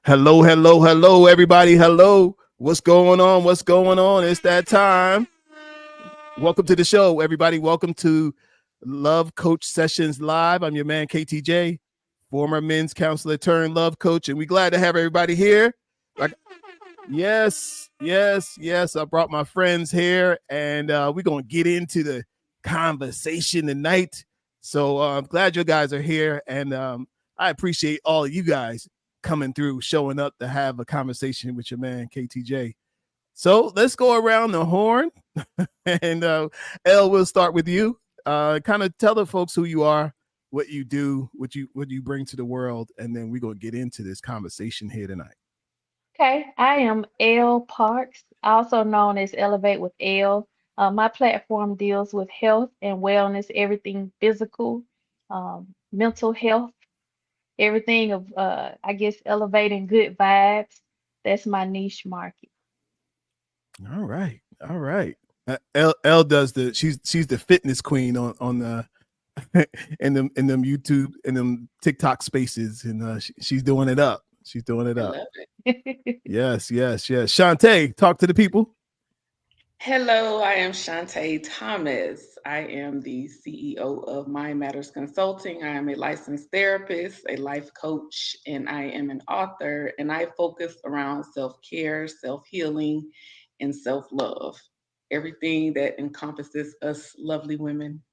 Hello, hello, hello, everybody. Hello. What's going on? What's going on? It's that time. Welcome to the show, everybody. Welcome to Love Coach Sessions Live. I'm your man, KTJ, former men's counselor turned love coach, and we're glad to have everybody here. Like, yes. I brought my friends here, and we're going to get into the conversation tonight. So I'm glad you guys are here, and I appreciate all of you guys coming through, showing up to have a conversation with your man, KTJ. So let's go around the horn, and Elle, we'll start with you. Kind of tell the folks who you are, what you do, what you bring to the world, and then we're gonna get into this conversation here tonight. Okay, I am Elle Parks, also known as Elevate with Elle. My platform deals with health and wellness, everything physical, mental health, everything of, I guess, elevating good vibes. That's my niche market. All right. Elle does she's the fitness queen on the in them YouTube in them TikTok spaces, and she's doing it up. She's doing it I up. love it. Yes. Shantae, talk to the people. Hello, I am Shantae Thomas. I am the CEO of Mind Matters Consulting. I am a licensed therapist, a life coach, and I am an author. And I focus around self care, self healing, and self love. Everything that encompasses us lovely women.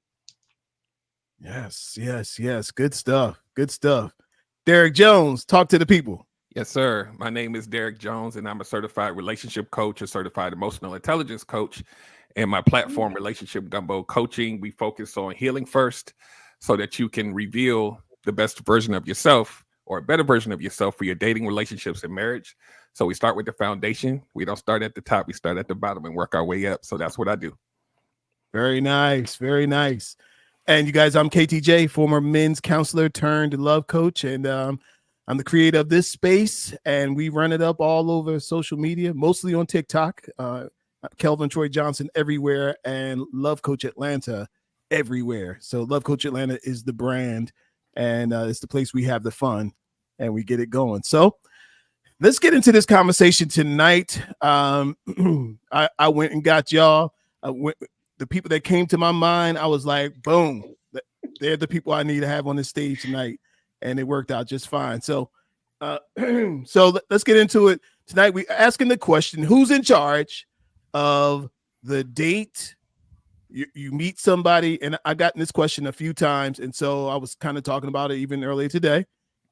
Yes. Good stuff. Good stuff. Derek Jones, talk to the people. Yes, sir. My name is Derek Jones, and I'm a certified relationship coach, a certified emotional intelligence coach. And my platform, Relationship Gumbo Coaching, we focus on healing first so that you can reveal the best version of yourself or a better version of yourself for your dating, relationships, and marriage. So we start with the foundation. We don't start at the top, we start at the bottom and work our way up. So that's what I do. Very nice. Very nice. And you guys, I'm KTJ, former men's counselor turned love coach. And I'm the creator of this space. And we run it up all over social media, mostly on TikTok. Kelvin Troy Johnson everywhere, and Love Coach Atlanta everywhere. So Love Coach Atlanta is the brand, and it's the place we have the fun and we get it going. So let's get into this conversation tonight. I went and got y'all. The people that came to my mind. I was like, boom, they're the people I need to have on the stage tonight, and it worked out just fine. So, let's get into it tonight. We asking the question: who's in charge of the date? You meet somebody, and I got this question a few times, and so I was kind of talking about it even earlier today.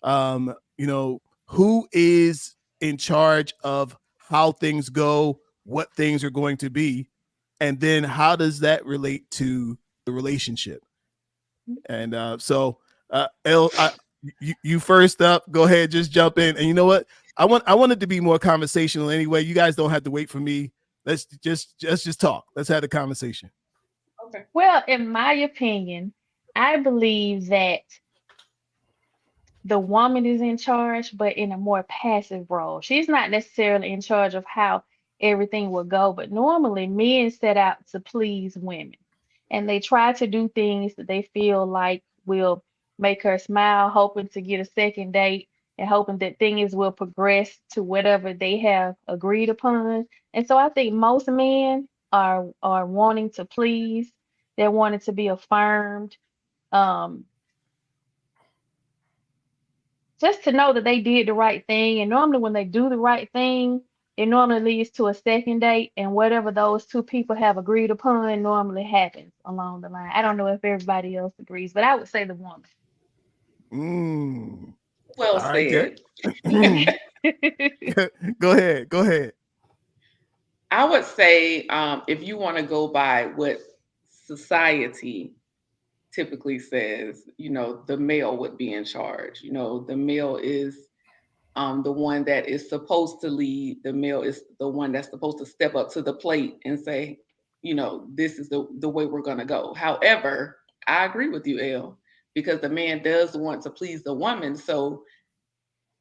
Who is in charge of how things go, what things are going to be, and then how does that relate to the relationship? And El, you first up. Go ahead, just jump in. And you know what? I wanted to be more conversational anyway. You guys don't have to wait for me. Let's just talk. Let's have a conversation. Okay. Well, in my opinion, I believe that the woman is in charge, but in a more passive role. She's not necessarily in charge of how everything will go, but normally men set out to please women and they try to do things that they feel like will make her smile, hoping to get a second date and hoping that things will progress to whatever they have agreed upon. And so I think most men are wanting to please, they're wanting to be affirmed. Um, just to know that they did the right thing. And normally, when they do the right thing, it normally leads to a second date, and whatever those two people have agreed upon normally happens along the line. I don't know if everybody else agrees, but I would say the woman. Mm. Well All right, Derek. said. Go ahead. Go ahead. I would say if you want to go by what society typically says, the male would be in charge. The male is the one that is supposed to lead. The male is the one that's supposed to step up to the plate and say, this is the way we're going to go. However, I agree with you, Elle, because the man does want to please the woman. So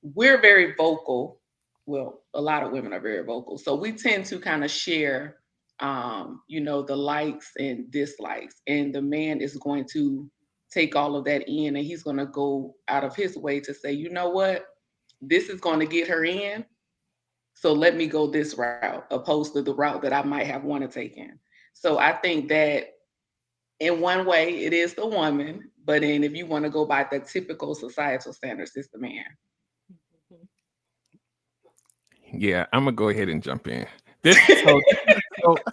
we're very vocal. Well, a lot of women are very vocal. So we tend to kind of share, the likes and dislikes. And the man is going to take all of that in and he's going to go out of his way to say, you know what? this is going to get her in. So let me go this route, opposed to the route that I might have want to take in. So I think that in one way it is the woman, but then if you want to go by the typical societal standards, it's the man. Yeah, I'm gonna go ahead and jump in. This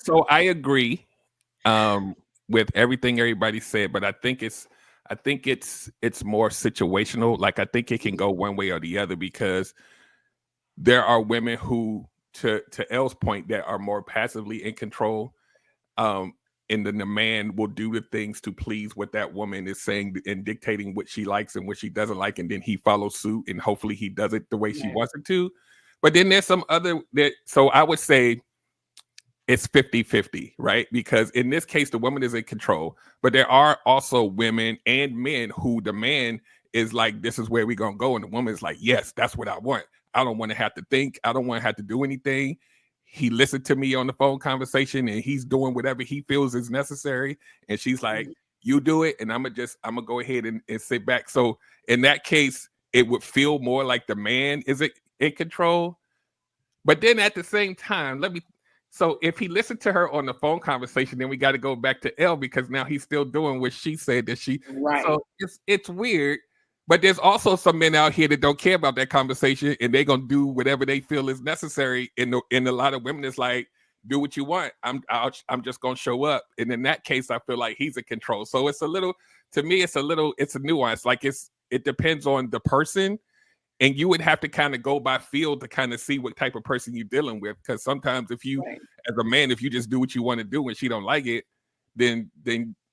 so I agree with everything everybody said, but I think it's more situational. Like I think it can go one way or the other because there are women who, to Elle's point, that are more passively in control. And then the man will do the things to please what that woman is saying and dictating what she likes and what she doesn't like, and then he follows suit and hopefully he does it the way she wants it to. But then there's some other that, so I would say it's 50-50, right? Because in this case, the woman is in control, but there are also women and men who the man is like, this is where we're going to go. And the woman is like, yes, that's what I want. I don't want to have to think. I don't want to have to do anything. He listened to me on the phone conversation and he's doing whatever he feels is necessary. And she's like, you do it. And I'm going to go ahead and sit back. So in that case, it would feel more like the man is in control. But then at the same time, so if he listened to her on the phone conversation, then we got to go back to Elle because now he's still doing what she said that she. Right. So it's weird. But there's also some men out here that don't care about that conversation and they're gonna do whatever they feel is necessary. In a lot of women, it's like, do what you want. I'm just gonna show up. And in that case, I feel like he's in control. So it's a little, to me, it's a nuance. Like it depends on the person. And you would have to kind of go by feel to kind of see what type of person you're dealing with. Because sometimes if you, as a man, if you just do what you want to do and she don't like it, then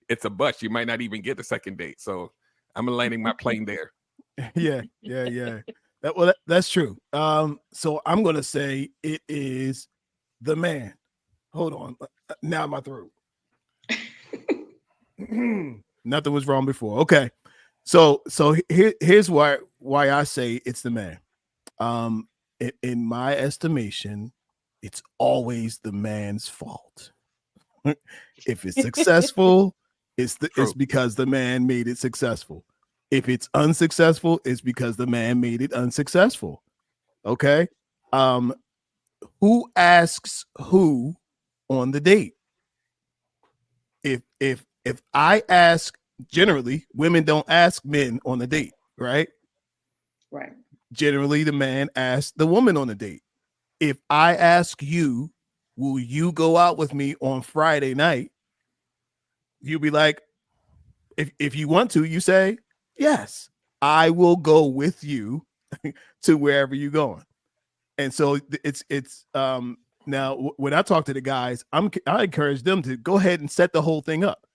it's a bust. You might not even get the second date. So I'm landing my plane there. Yeah. That's true. So I'm gonna say it is the man. Hold on. Now my throat. Nothing was wrong before. Okay. So here's why I say it's the man. In my estimation, it's always the man's fault. If it's successful, it's because the man made it successful. If it's unsuccessful, it's because the man made it unsuccessful. Okay. Who asks who on the date? If I ask, generally women don't ask men on the date, right? Right. Generally, the man asks the woman on the date. If I ask you, will you go out with me on Friday night? You'll be like, if you want to, you say, yes, I will go with you to wherever you're going. And so it's now when I talk to the guys, I encourage them to go ahead and set the whole thing up.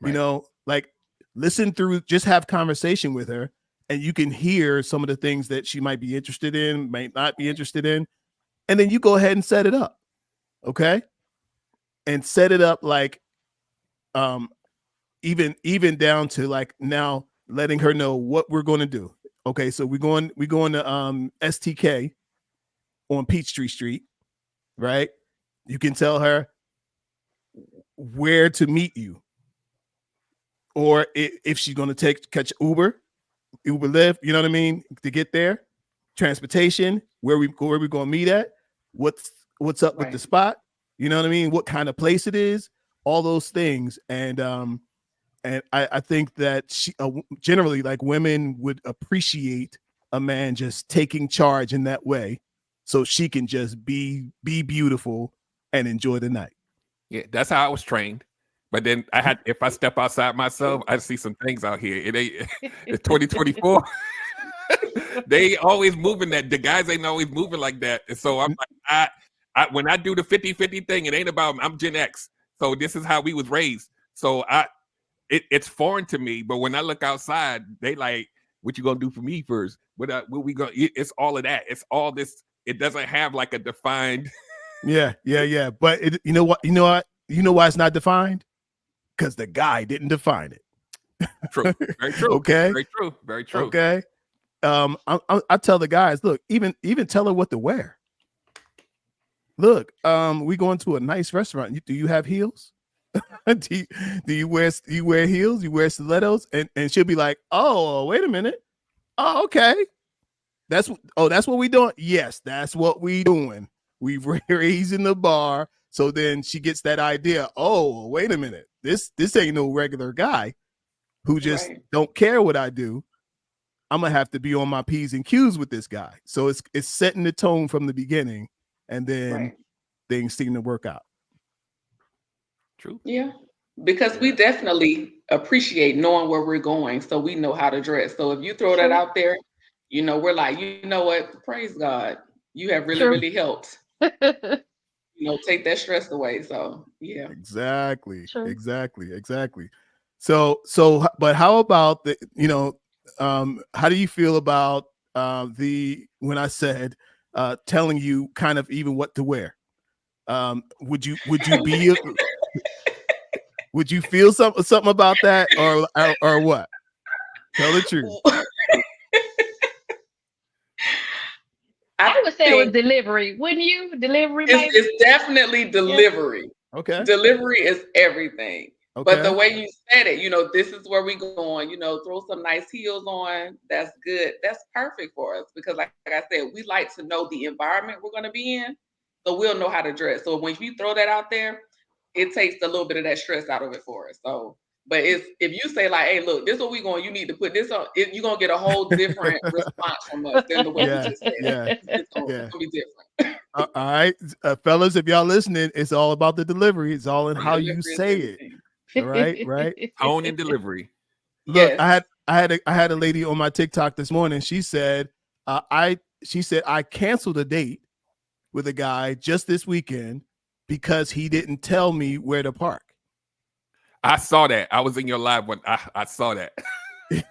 Right. You know, like listen through, just have conversation with her, and you can hear some of the things that she might be interested in, might not be interested in, and then you go ahead and set it up. Okay. And set it up like even down to like now letting her know what we're going to do. Okay, so we're going to STK on Peachtree Street, right? You can tell her where to meet you, or if she's going to catch Uber Lyft, you know what I mean, to get there. Transportation, where we going to meet at, what's up with the spot, you know what I mean, what kind of place it is, all those things. And I think that she generally, like, women would appreciate a man just taking charge in that way, so she can just be beautiful and enjoy the night. Yeah, that's how I was trained. But then if I step outside myself, I see some things out here. It's 2024. They always moving that. The guys ain't always moving like that. And so I'm like, when I do the 50-50 thing, it ain't about, I'm Gen X. So this is how we was raised. So it's foreign to me. But when I look outside, they like, what you gonna do for me first? What we gonna? It's all of that. It's all this. It doesn't have like a defined. Yeah. But you know why it's not defined? Because the guy didn't define it. True. Very true. Okay. Very true. Okay. I tell the guys, look, even tell her what to wear. Look, we going to a nice restaurant. Do you have heels? do you wear heels? You wear stilettos? And she'll be like, oh, wait a minute. Oh, okay. that's what we doing. Yes, that's what we doing. We raising the bar. So then she gets that idea. Oh, wait a minute. This ain't no regular guy who just Right. don't care what I do. I'm gonna have to be on my P's and Q's with this guy. So it's setting the tone from the beginning, and then Right. things seem to work out. True. Yeah. Because we Yeah. definitely appreciate knowing where we're going, so we know how to dress. So if you throw that True. out there, we're like, you know what? Praise God. You have really, True. really helped, take that stress away. So yeah. Exactly. True. Exactly. Exactly. But how about how do you feel about the when I said telling you kind of even what to wear? Would you be would you feel something about that or what? Tell the truth. I I would say it was think delivery. Wouldn't you? Delivery, it's, maybe? it's definitely Yeah. delivery. Okay. Delivery is everything. But the Okay. way you said it, this is where we going, throw some nice heels on. That's good. That's perfect for us because like I said, we like to know the environment we're going to be in. So we'll know how to dress. So when you throw that out there, it takes a little bit of that stress out of it for us. So, but if you say like, hey, look, this is what we going, you need to put this on, you're going to get a whole different response from us than the way you Yeah. just said it. Yeah. It's going Yeah. to be different. All right, fellas, if y'all listening, it's all about the delivery. It's all in how you Delivery is say it. everything. All right, right. Tone and delivery. Look, Yes. I had a lady on my TikTok this morning. She said, she said I canceled a date with a guy just this weekend because he didn't tell me where to park. I saw that. I was in your live when I saw that.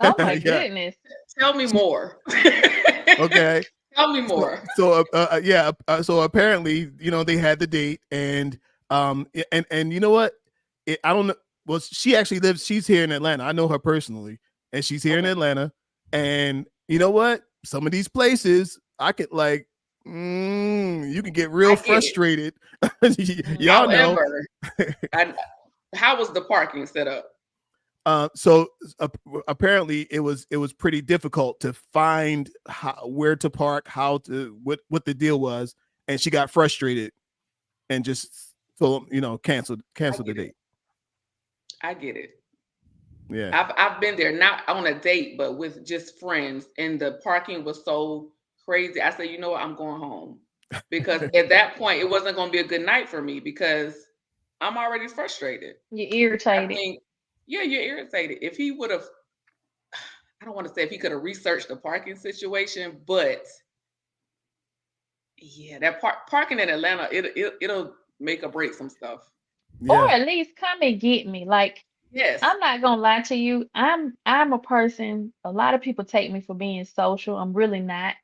Oh my Yeah. goodness. Tell me more. Okay. Tell me more. So apparently, they had the date, and you know what? I don't know. Well, she actually lives. She's here in Atlanta. I know her personally, and she's here in Okay. Atlanta. And you know what? Some of these places, I could you can get real I get it. frustrated. Y'all know. However, how was the parking set up? So apparently it was pretty difficult to find where to park, what the deal was, and she got frustrated and just canceled I the get date. it. I get it. Yeah. I've been there, not on a date, but with just friends, and the parking was so crazy. I said, you know what, I'm going home because at that point it wasn't going to be a good night for me because I'm already frustrated. You're I irritated. think, yeah, you're irritated. If he would have, I don't want to say if he could have researched the parking situation, but yeah, that parking in Atlanta, it'll make or break some stuff. Or Yeah. at least come and get me. Like, Yes. I'm not gonna lie to you. I'm a person, a lot of people take me for being social. I'm really not.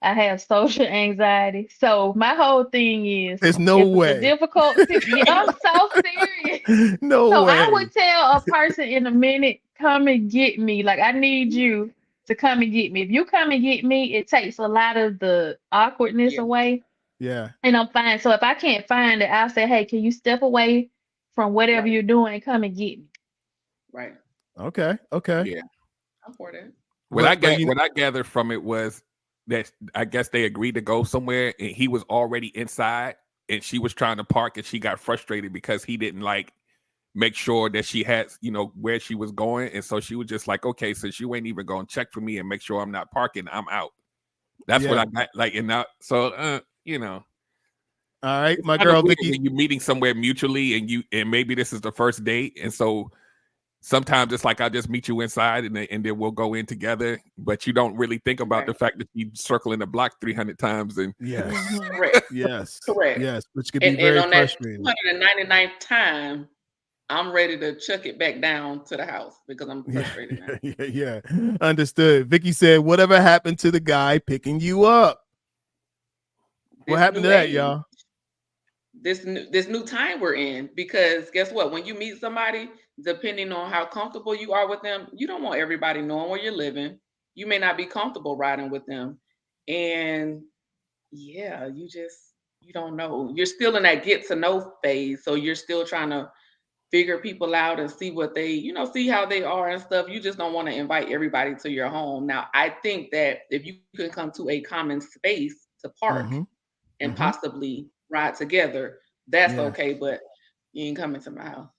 I have social anxiety. So my whole thing is There's no if it's a way. difficult yeah, I'm so serious. No So I way. would tell a person in a minute, come and get me. Like I need you to come and get me. If you come and get me, it takes a lot of the awkwardness Yeah. away Yeah. and I'm fine. So if I can't find it, I'll say, hey, can you step away from whatever Right. you're doing and come and get me? Right. Okay. Okay. Yeah. I'm for that. But What I gathered from it was that I guess they agreed to go somewhere and he was already inside and she was trying to park and she got frustrated because he didn't like make sure that she had, where she was going. And so she was just like, okay, since you ain't even going to check for me and make sure I'm not parking, I'm out. That's what yeah. I got. Like, and now, so, All right, it's my kind of girl weird Vicky. when you're meeting somewhere mutually and maybe this is the first date. And so sometimes it's like I just meet you inside and then we'll go in together, but you don't really think about the Right. fact that you circling the block 300 times and Yes. Hmm. Correct. Yes. Correct. Yes. Which could be And very on that frustrating. 299th time, I'm ready to chuck it back down to the house because I'm Yeah. frustrated now. Yeah. Understood. Vicky said, whatever happened to the guy picking you up? What This happened to new that, age, y'all? this new time we're in, because guess what? When you meet somebody, depending on how comfortable you are with them, you don't want everybody knowing where you're living. You may not be comfortable riding with them. And yeah, you don't know. You're still in that get to know phase. So you're still trying to figure people out and see what they, see how they are and stuff. You just don't want to invite everybody to your home. Now, I think that if you can come to a common space to park Mm-hmm. and Mm-hmm. possibly ride together, that's Yeah. okay. But you ain't coming to my house.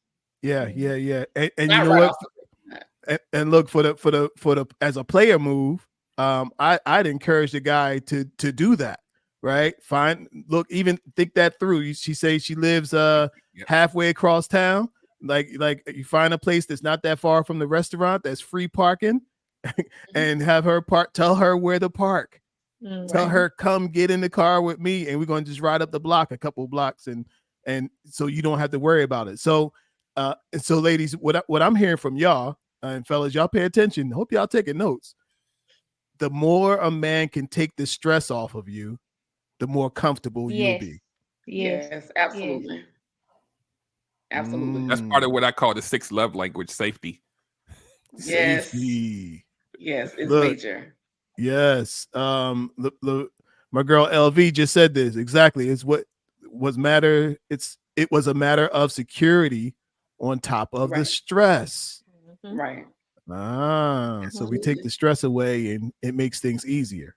Yeah. Yeah. Yeah. And you Not know right what? off the bat. And look for the as a player move. I'd encourage the guy to do that. Right. Look, even think that through. She says she lives Yep. halfway across town. Like you find a place that's not that far from the restaurant that's free parking, and have her tell her where to park. Tell Right. her, come get in the car with me, and we're going to just ride up the block a couple of blocks, and so you don't have to worry about it. So ladies, what I'm hearing from y'all, and fellas, y'all pay attention. Hope y'all taking notes. The more a man can take the stress off of you, the more comfortable you'll Yes. be. Yes. Yes, Yes. absolutely. Absolutely. That's part of what I call the sixth love language, safety. Yes. Safety. Yes, it's Look, major. yes. My girl LV just said this exactly. It's what was matter. It was a matter of security on top of the Right. stress. Mhm. Right. So we take Absolutely. the stress away, and it makes things easier.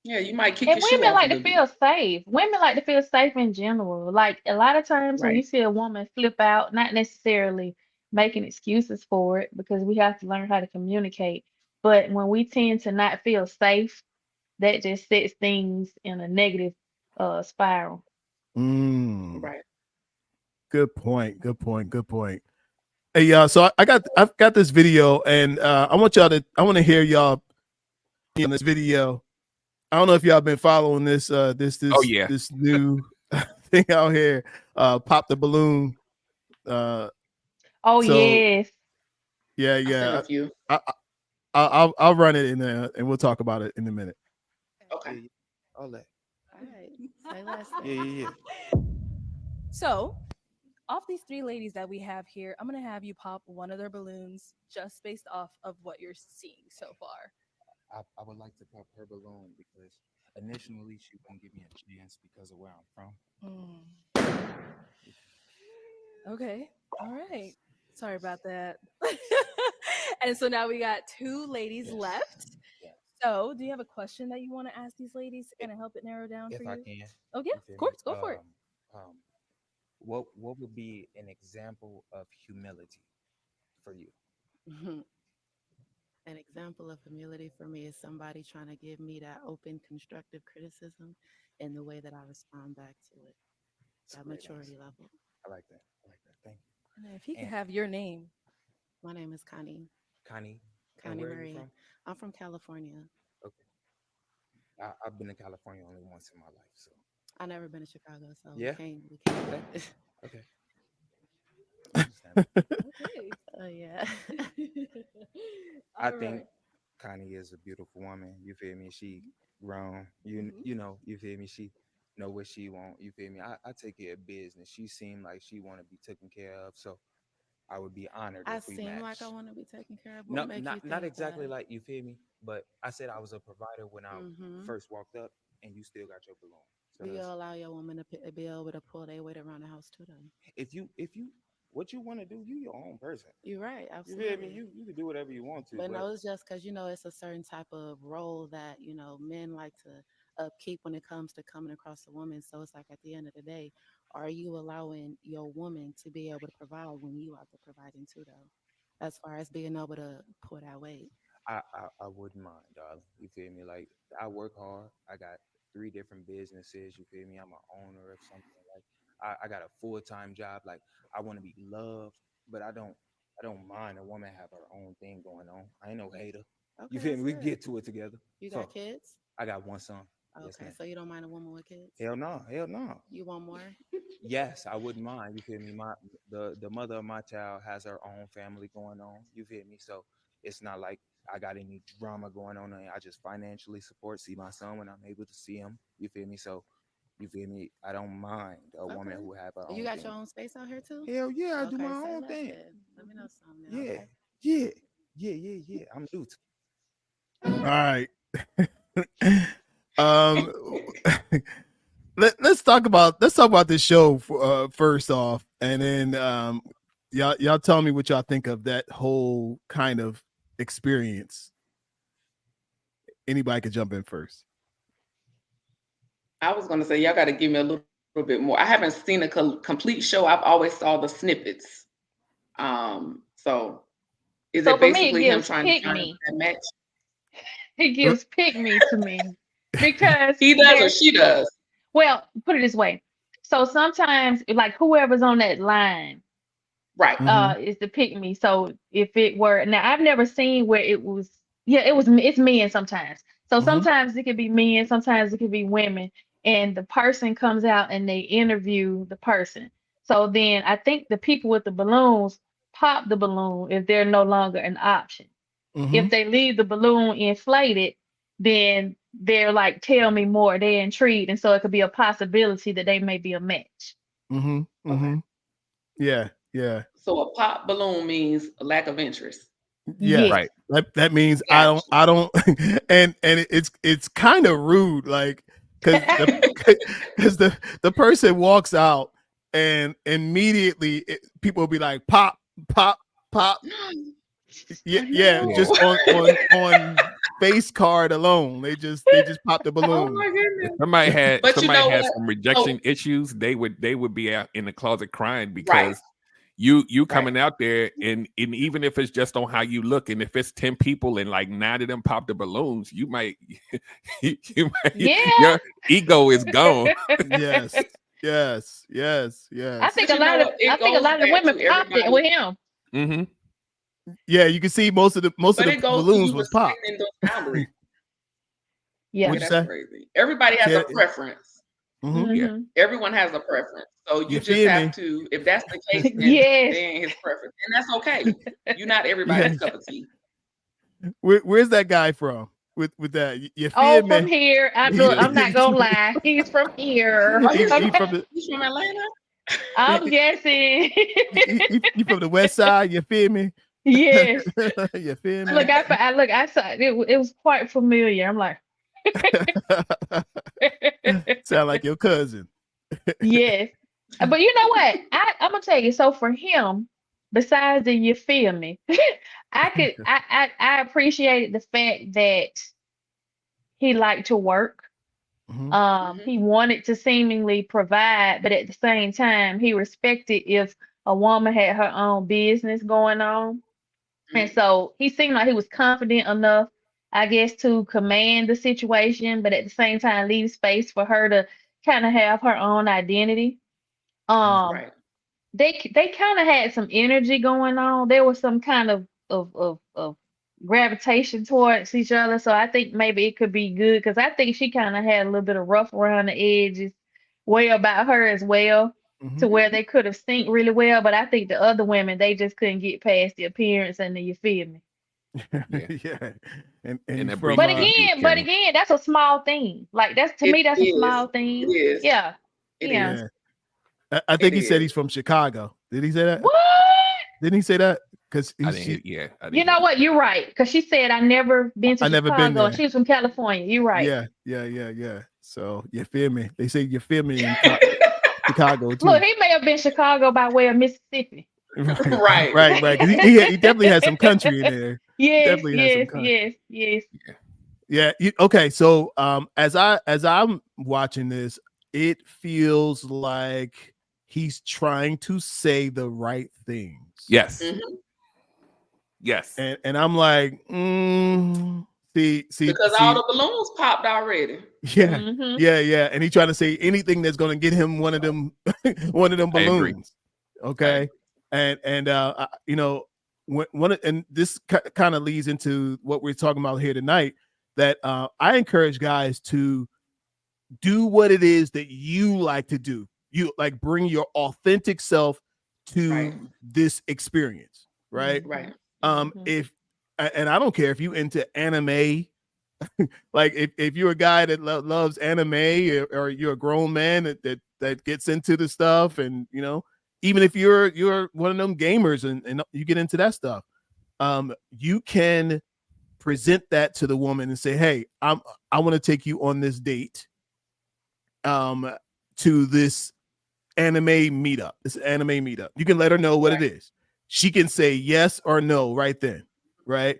Yeah, you might kick And your shoe women off a like to little feel bit. safe. Women like to feel safe in general. Like a lot of times when Right. you see a woman flip out, not necessarily making excuses for it because we have to learn how to communicate. But when we tend to not feel safe, that just sets things in a negative spiral. Mm, Right. good point. Good point. Good point. Hey, y'all. So I've got this video, and I want to hear y'all on this video. I don't know if y'all been following this Oh yeah. this new thing out here. Pop the balloon. Uh, Oh so yes. yeah, I seen yeah. a few. I'll run it in there, and we'll talk about it in a minute. Okay. Yeah, yeah. All that. All right. Say less. Yeah, yeah, yeah. So, off these three ladies that we have here, I'm going to have you pop one of their balloons just based off of what you're seeing so far. I would like to pop her balloon because initially she wouldn't give me a chance because of where I'm from. Okay. All right. Sorry about that. And so now we got two ladies Yes. left. Yes. So, do you have a question that you want to ask these ladies to kind of help it narrow down for If I you? can. Oh, yeah, You feel of me? course. Go for it. Um, what would be an example of humility for you? An example of humility for me is somebody trying to give me that open, constructive criticism in the way that I respond back to it. It's a That great maturity answer. level. I like that. I like that. Thank you. And then if he could And have your name. My name is Connie. Connie, and Connie where are you Marie. from? I'm from California. Okay. I've been to California only once in my life, so I never been to Chicago, so yeah. we can't. Okay. Okay. Understand. Okay. Oh yeah. I All think right. Connie is a beautiful woman. You feel me? She grown. Mhm. You know. You feel me? She know what she want. You feel me? I take care of business. She seemed like she want to be taken care of. So I would be honored I if we seem like I match. want to be taken care of. What No, make you not think exactly that? like you feel me. But I said I was a provider when I Mm-hmm. first walked up, and you still got your balloon. So Do you that's allow your woman to be able to pull their weight around the house too, though? if you what you want to do, you your own person. You're right, You feel me? absolutely. You can do whatever you want to, But but no, it's just because it's a certain type of role that men like to upkeep when it comes to coming across a woman. So it's like at the end of the day, are you allowing your woman to be able to provide when you are the providing too, though? As far as being able to pull that weight. I wouldn't mind, darling. You feel me? Like I work hard. I got three different businesses. You feel me? I'm an owner of something. Like I got a full time job. Like I want to be loved, but I don't mind a woman have her own thing going on. I ain't no hater. You Okay, feel that's me? We can good. get to it together. You got So kids? I got one son. Yes, Okay, ma'am. so you don't mind a woman with kids? Hell no. Hell no. You want more? Yes, I wouldn't mind. You feel me? The mother of my child has her own family going on. You feel me? So it's not like I got any drama going on. I just financially see my son when I'm able to see him. You feel me? So you feel me? I don't mind a woman Okay. who have her You own got your thing. own space out here too? Hell yeah, I do Okay, my say own less thing. then. Let me know something now, Yeah, okay? yeah, yeah. I'm new to. All right. um, let's talk about this show first off, and then y'all tell me what y'all think of that whole kind of experience. Anybody could jump in first. I was going to say, y'all got to give me a little bit more. I haven't seen a complete show. I've always saw the snippets. So is So it for me, it basically him gives trying to pick find me. that match? It gives pick me to me because He does or she does? well, put it this way. So sometimes, like whoever's on that line, Right. is the pick me. So if it were now, I've never seen where it was. Yeah, it's men sometimes. So sometimes it could be men, sometimes it could be women, and the person comes out and they interview the person. So then I think the people with the balloons pop the balloon if they're no longer an option. If they leave the balloon inflated, then they're like, tell me more. They're intrigued, and so it could be a possibility that they may be a match. Okay. Yeah, yeah. So a pop balloon means a lack of interest. Yeah, Yes. Right. that means Gotcha. I don't, and it's kind of rude, like because the person walks out and immediately people will be like pop, pop, pop. Yeah, No. just on face card alone, they just pop the Oh balloon. my If goodness. somebody had But you know what? some rejection issues, they would be out in the closet crying Right. because you Right. coming out there and even if it's just on how you look, and if it's 10 people and like 9 of them pop the balloons, you might Yeah. your ego is gone. Yes, yes, yes, I yes. think But a you know lot of what? It a goes lot of the back women to popped it everybody, with him. Mm-hmm. Yeah, you can see most of the but it goes to balloons you was popped. respecting those boundaries. Yeah. What'd Yeah, you that's say? crazy. Everybody has Say a preference. Yeah. Mm-hmm. Everyone has a preference. So You you just feel have me? to, if that's the case, then Yes. they ain't his preference. And that's okay. You're not Yeah. everybody's cup of tea. Where's that guy from? With that, you Oh, feel from me? here. Look, I'm not gonna lie. He's from here. Oh, he's from Okay. he's from Atlanta? I'm guessing. he from the west side. You feel me? Yes. You feel Look, me? I saw it. It was quite familiar. I'm like, Sound like your cousin. yes. But you know what? I'm gonna tell you. So for him, besides the you feel me, I appreciated the fact that he liked to work. Mhm. He wanted to seemingly provide, but at the same time, he respected if a woman had her own business going on. And so he seemed like he was confident enough, I guess, to command the situation, but at the same time leave space for her to kind of have her own identity. Um, Right. they kind of had some energy going on. There was some kind of gravitation towards each other. So I think maybe it could be good because I think she kind of had a little bit of rough around the edges way about her as well, to Mhm. where they could have synced really well. But I think the other women, they just couldn't get past the appearance and the you feel me. Yeah. Yeah, and And he's that from brings But me to you, but Kenny. again, that's a small thing. Like that's to It me, that's a is. small It thing. is. Yeah. It Yeah. is. yeah. I It think he said is. he's from Chicago. Did he say that? What? Didn't he say that? Because I she, didn't hear, I didn't You hear know that. what? You're right. Because she said I never been to I never been Chicago, and there. she was from California. You're right. Yeah, yeah, yeah, yeah. So you feel me? They say you feel me in Chicago Look, too. he may have been Chicago by way of Mississippi. Right, Right. right. Because he definitely has some country in there. Yes, Definitely has some yes, country. yes, yes. Yeah. Okay. So as I'm watching this, it feels like he's trying to say the right things. Yes. Mhm. Yes. And I'm like, see, Because all the balloons popped already. yeah, Mm-hmm. yeah. And he's trying to say anything that's gonna get him one of them one of them I agree. balloons. Okay. And you know, and this kind of leads into what we're talking about here tonight, that I encourage guys to do what it is that you like to do. You like bring your authentic self to Right. this experience, right? Right. Mm-hmm. If and I don't care if you into anime, like if you're a guy that loves anime, or you're a grown man that gets into the stuff, and you know, even if you're one of them gamers and you get into that stuff, you can present that to the woman and say, hey, I want to take you on this date to this anime meetup. You can let her know what it is. she can say yes or no right then, right?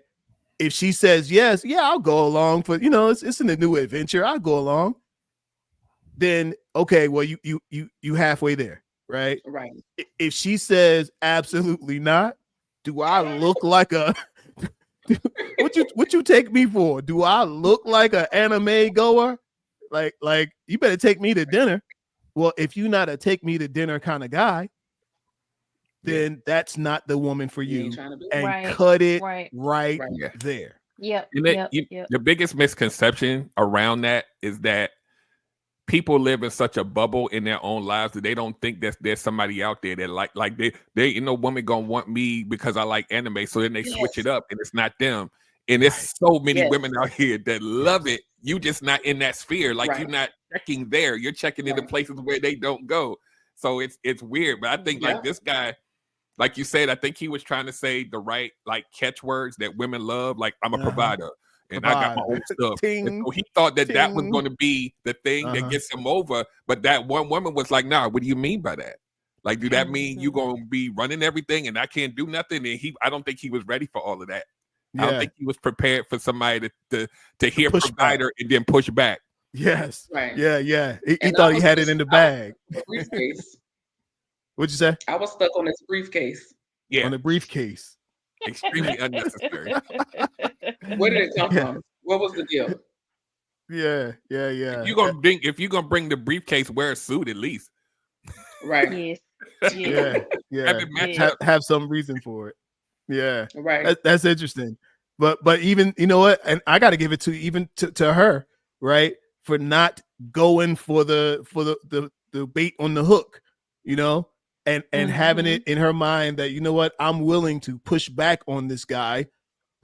If she says yes, yeah, I'll go along for, it's in a new adventure. I'll go along. Then okay, well, you halfway there, right? Right. If she says absolutely not, do I look like a what you take me for? Do I look like an anime goer? Like you better take me to dinner. Well, if you're not a take me to dinner kind of guy, then that's not the woman for You ain't you. trying to be. And Right. cut it Right. right Right. Yeah. there. Yep. And Yep. the biggest misconception around that is that people live in such a bubble in their own lives that they don't think that there's somebody out there that like they woman gonna want me because I like anime, so then they switch it Yes. up and it's not them. And there's so many Yes. women out here that love Yes. it. You just not in that sphere. Like you're Right. not checking there. You're checking into Right. places where they don't go. So it's weird. But I think like Yep. this guy, like you said, I think he was trying to say the right like catchwords that women love. Like I'm a provider and I got my Provider. own stuff. And Ting, so he thought that that was ting. going to be the thing that gets him over. But that one woman was like, "Nah, what do you mean by that? Like, do that mean you Mhm. gonna be running everything and I can't do nothing?" And I don't think he was ready for all of that. I don't Yeah. think he was prepared for somebody to hear push back. provider and then push back. Yes. Right. Yeah. He And thought he had it in the bag. a briefcase. What'd you say? I was stuck on this briefcase. Yeah, On the briefcase. extremely unnecessary. Where did it come Yeah. from? What was the deal? Yeah. If you're gonna bring the briefcase, wear a suit at least. Right. Yes. Yeah. Have it match Yeah. up. Have some reason for it. Yeah. Right. That's interesting. But even you know what, and I got to give it to her, right, for not going for the bait on the hook, and having it in her mind that, you know what, I'm willing to push back on this guy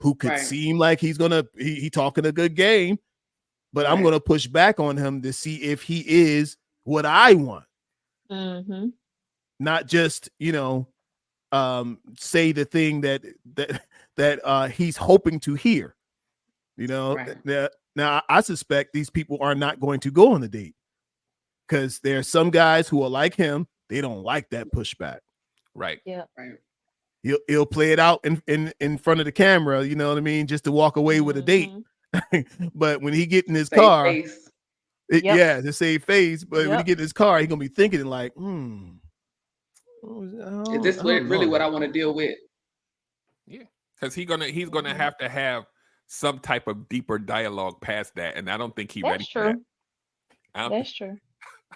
who could Right. seem like he's gonna he talking a good game, but I'm Right. gonna push back on him to see if he is what I want, Mm-hmm. not just say the thing that he's hoping to hear. Right. Now I suspect these people are not going to go on a date because there are some guys who are like him. They don't like that pushback. Right. Yeah. Right. He'll play it out in front of the camera, you know what I mean, just to walk away with a date. But when he get in his Save car, face. Yep. yeah, to save face. But when he Yep. get in his car, he gonna be thinking like, Is this really what I want to deal with? Yeah, because he's gonna have to have some type of deeper dialogue past that, and I don't think he's ready That's for that. true. That's true.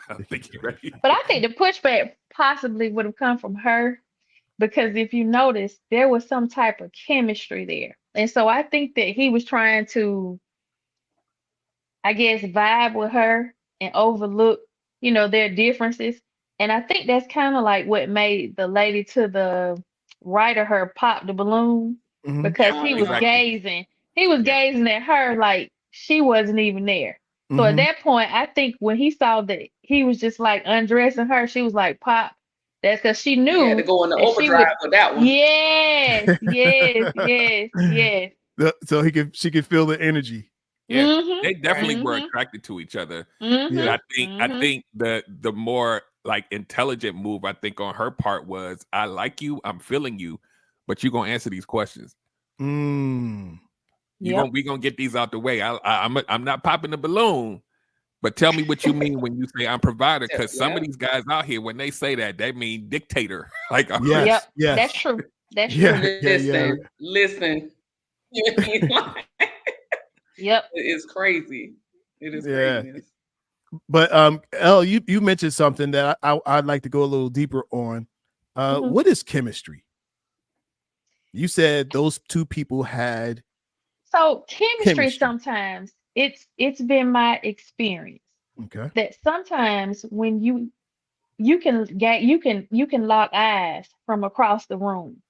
I don't think he's ready. But I think the pushback possibly would have come from her because if you notice, there was some type of chemistry there. And so I think that he was trying to, I guess, vibe with her and overlook, their differences. And I think that's kind of like what made the lady to the right of her pop the balloon because he was Uh-huh. gazing. He was Yeah. gazing at her like she wasn't even there. So at that point, I think when he saw that he was just like undressing her, she was like, "Pop." That's because she He had knew to go into that she overdrive would. with that one. Yes, yes. So she could feel the energy. Yeah, Mhm. they definitely were Mhm. attracted to each other. Mhm. But I Mhm. think the more like intelligent move I think on her part was, I like you, I'm feeling you, but you're gonna answer these questions. Yep. We gonna get these out the way. I'm not popping the balloon, but tell me what you mean when you say I'm provider, because some of Yeah. these guys out here, when they say that, they mean dictator. Like, Yes. Yep. Yes. That's true. That's Yeah. true. Listen. Yep. It's crazy. It is Yeah. craziness. But Elle, you mentioned something that I'd like to go a little deeper on. Mhm. What is chemistry? You said those two people had So chemistry chemistry. sometimes it's been my experience Okay. that sometimes when you can get you can lock eyes from across the room,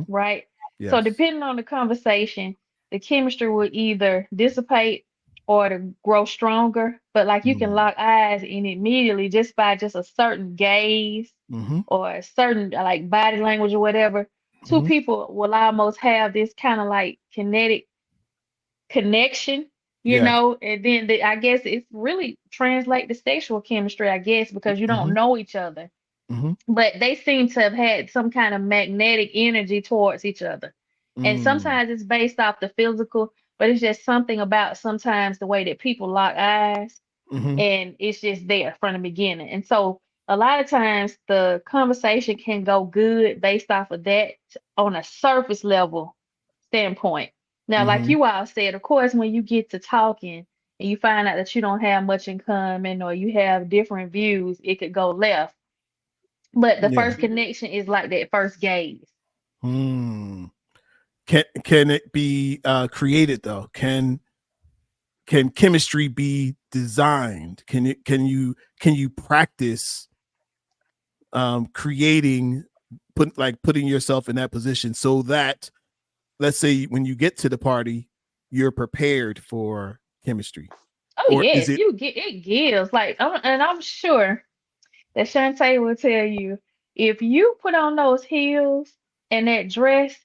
right? So Yes. depending on the conversation, the chemistry will either dissipate or to grow stronger. But like you can lock eyes and immediately just by just a certain gaze or a certain like body language or whatever, two people will almost have this kind of like kinetic connection, Yes. and then I guess it's really translate to sexual chemistry, I guess, because you don't know each other. but they seem to have had some kind of magnetic energy towards each other. And sometimes it's based off the physical, but it's just something about sometimes the way that people lock eyes, and it's just there from the beginning. And so a lot of times the conversation can go good based off of that on a surface level standpoint. Now, like you all said, of course, when you get to talking and you find out that you don't have much in common or you have different views, it could go left. But the Yeah. first connection is like that first gaze. Hmm. Can it be created though? Can chemistry be designed? Can you practice creating, putting yourself in that position so that, let's say, when you get to the party, you're prepared for chemistry? Oh Or is yes, it you get it gives like, and I'm sure that Shantae will tell you if you put on those heels and that dress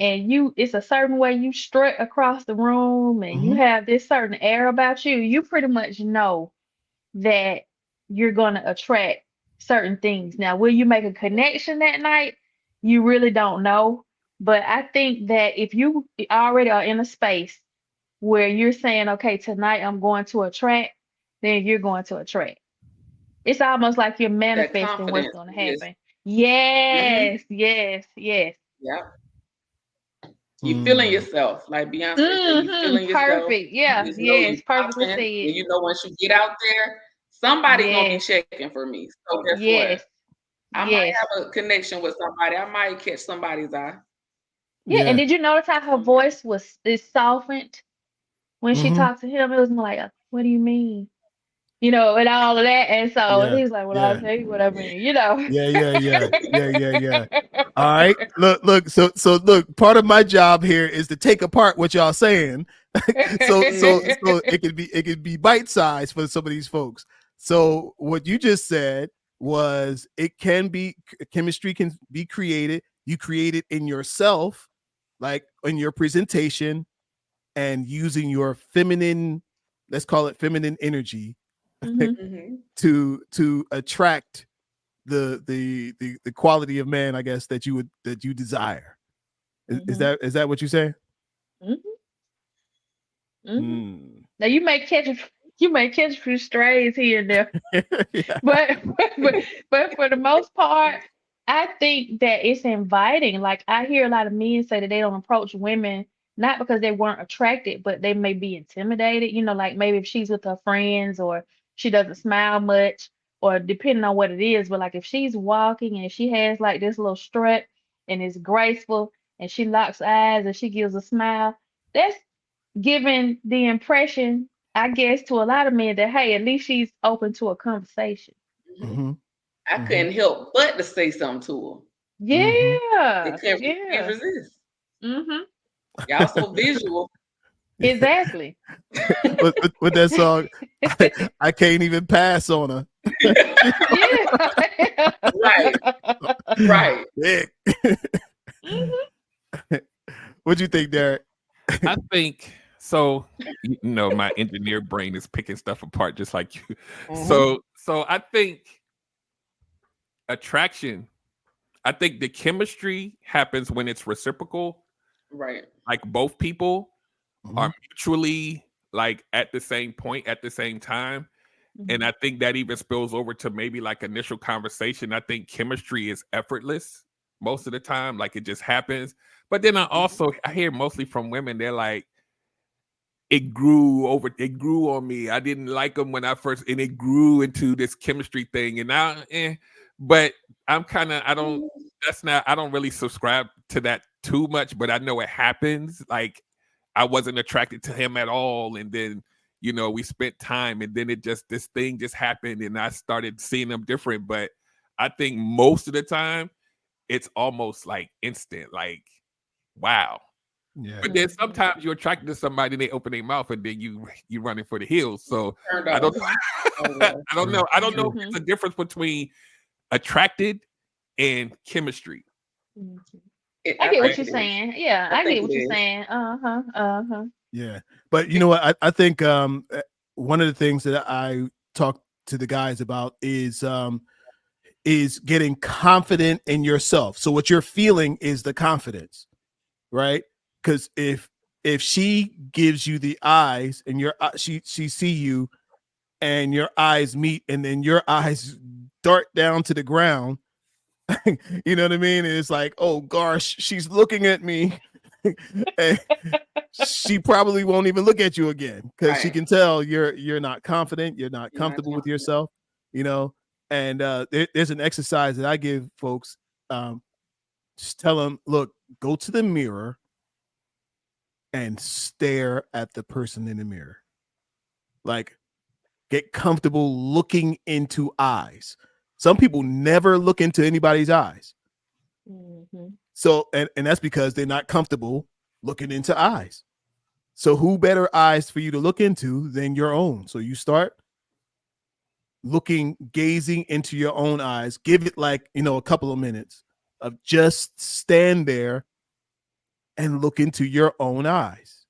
and it's a certain way you strut across the room and you have this certain air about you, you pretty much know that you're going to attract certain things. Now, will you make a connection that night? You really don't know. But I think that if you already are in a space where you're saying, okay, tonight I'm going to attract, then you're going to attract. It's almost like you're That manifesting what's confidence going to is. happen. Mm-hmm. Yes, yes, yes. Yeah. You feeling Hmm. yourself, like Beyonce said. You feeling yourself. Perfect. You Yeah, just know you yes, perfectly popping, and said. you know once you get out there, somebody gonna be Yes, checking for me. So guess what? yes, I might yes. have a connection with somebody. I might catch somebody's eye. Yeah, and Yeah. did you notice how her voice was is softened when she Hmm. talked to him? It was more like, what do you mean? And all of that. And so Yeah. he's like, well, I'll Yeah. tell you what I mean. Yeah. All right. Look. So look. Part of my job here is to take apart what y'all saying, so it can be bite sized for some of these folks. So what you just said was chemistry can be created. You create it in yourself, like in your presentation, and using your feminine, let's call it feminine energy, Hmm. Mm-hmm. to attract the quality of man, I guess, that you desire. Is Hmm. that what you say? Hmm. Hmm. Hmm. Now you may catch a few strays here and there, Yeah. but but for the most part, I think that it's inviting. Like I hear a lot of men say that they don't approach women not because they weren't attracted, but they may be intimidated. Like maybe if she's with her friends or she doesn't smile much, or depending on what it is. But like if she's walking and she has like this little strut and is graceful and she locks eyes and she gives a smile, that's giving the impression, I guess, to a lot of men that hey, at least she's open to a conversation. Mm-hmm. Mm-hmm. I Mm-hmm. couldn't help but to say something to her. Mm-hmm. They Yeah, can't yeah. resist. Mhm. Y'all so visual. Exactly. With that song, I can't even pass on her. Yeah. Right, right. Dick. Mhm. What'd you think, Derek? I think so. My engineer brain is picking stuff apart just like you. Mm-hmm. So I think attraction. I think the chemistry happens when it's reciprocal. Right. Like both people Mm-hmm. are mutually like at the same point at the same time. And Mhm. I think that even spills over to maybe like initial conversation. I think chemistry is effortless most of the time, like it just happens. But then I hear mostly from women, they're like, it grew on me. I didn't like them when I first, and it grew into this chemistry thing. And now, but I'm kind of, I don't really subscribe to that too much, but I know it happens. Like I wasn't attracted to him at all. And then, we spent time and then this thing just happened and I started seeing them different. But I think most of the time it's almost like instant, like, wow. Yeah. But then Mhm. sometimes you're attracted to somebody and they open their mouth and then you running for the hills. So Turned I don't off. Mhm. Oh I yeah. don't True. know. I don't know True. if it's Mhm. a difference between attracted and chemistry. Mhm. I I get think what I, you're it is. saying. Yeah, I I think get it what you're is. saying. Uh-huh. Uh-huh. yeah. But you know what? I think one of the things that I talk to the guys about is is getting confident in yourself. So what you're feeling is the confidence, right? Because if she gives you the eyes and your she see you and your eyes meet and then your eyes dart down to the ground, you know what I mean? And it's like, oh gosh, she's looking at me. And she probably won't even look at you again because she Right. can tell you're not confident, you're not You're not comfortable with confident. yourself, you know. And there's an exercise that I give folks. Just tell them, look, go to the mirror and stare at the person in the mirror. Like, get comfortable looking into eyes. Some people never look into anybody's eyes. Mm-hmm. So, and that's because they're not comfortable looking into eyes. So who better eyes for you to look into than your own? So you start looking, gazing into your own eyes. Give it like, a couple of minutes of just stand there and look into your own eyes.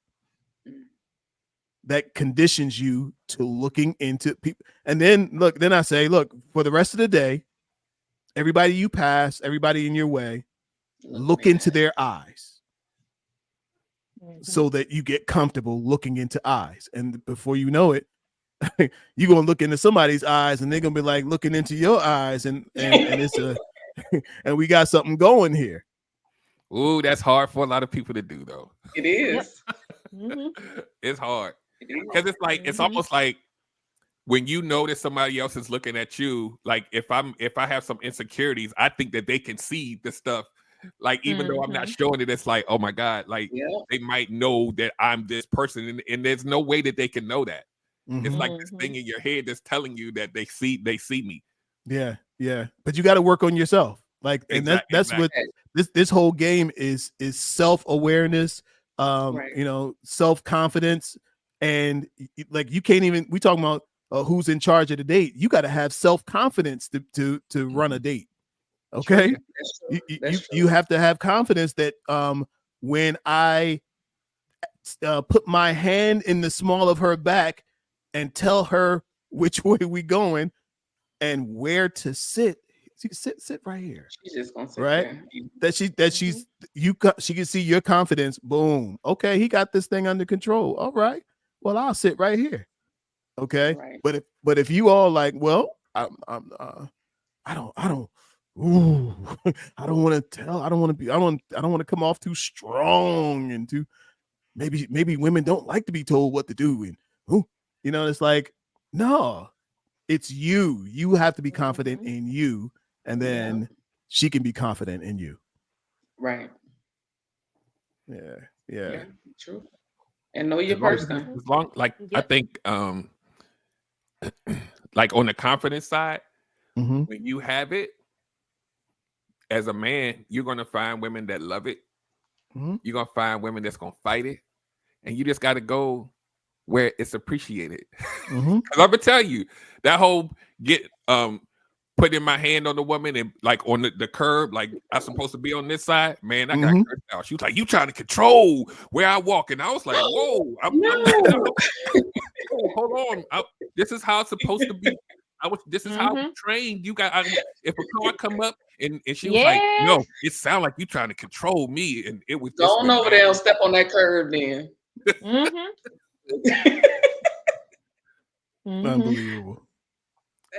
That conditions you to looking into people. And then I say, look, for the rest of the day, everybody you pass, everybody in your way, look into their eyes. Mm-hmm. So that you get comfortable looking into eyes. And before you know it, you're gonna look into somebody's eyes and they're gonna be like looking into your eyes, and it's a and we got something going here. Ooh, that's hard for a lot of people to do, though. It is. Mm-hmm. It's hard It is. because it's almost like when you notice somebody else is looking at you. Like if I have some insecurities, I think that they can see the stuff. Like even though I'm not showing it, it's like, oh my God, like Yeah. they might know that I'm this person, and there's no way that they can know that. It's Mhm. like this thing in your head that's telling you that they see me. Yeah. But you got to work on yourself. Like, and that's what this whole game is self-awareness, Right. self-confidence. And like, you can't even, we talking about who's in charge of the date. You got to have self-confidence to run a date. Okay. True. That's true. That's true. You have to have confidence that when I put my hand in the small of her back and tell her which way we going and where to sit, sit right here, She's just gonna sit right? there. She's she can see your confidence. Boom. Okay, he got this thing under control. All right. Well, I'll sit right here. Okay. Right. But if you all like, well, I don't. Ooh, I don't want to tell. I don't want to come off too strong and too. Maybe women don't like to be told what to do, and it's like, no, it's you. You have to be confident in you, and then she can be confident in you. Right. Yeah. True. And know your person. As long I think like on the confidence side, Mm-hmm. when you have it as a man, you're gonna find women that love it. Mm-hmm. You're gonna find women that's gonna fight it, and you just got to go where it's appreciated. Mm-hmm. Because I'm gonna tell you that whole putting my hand on the woman and like on the curb, like I'm supposed to be on this side, man. I got cursed out. She was like, "You trying to control where I walk?" And I was like, "Whoa, hold on. This is how it's supposed to be. This is how we trained. You got if a car come up and she was like, no, it sounded like you trying to control me, and it was go on over there and step on that curb then." Unbelievable.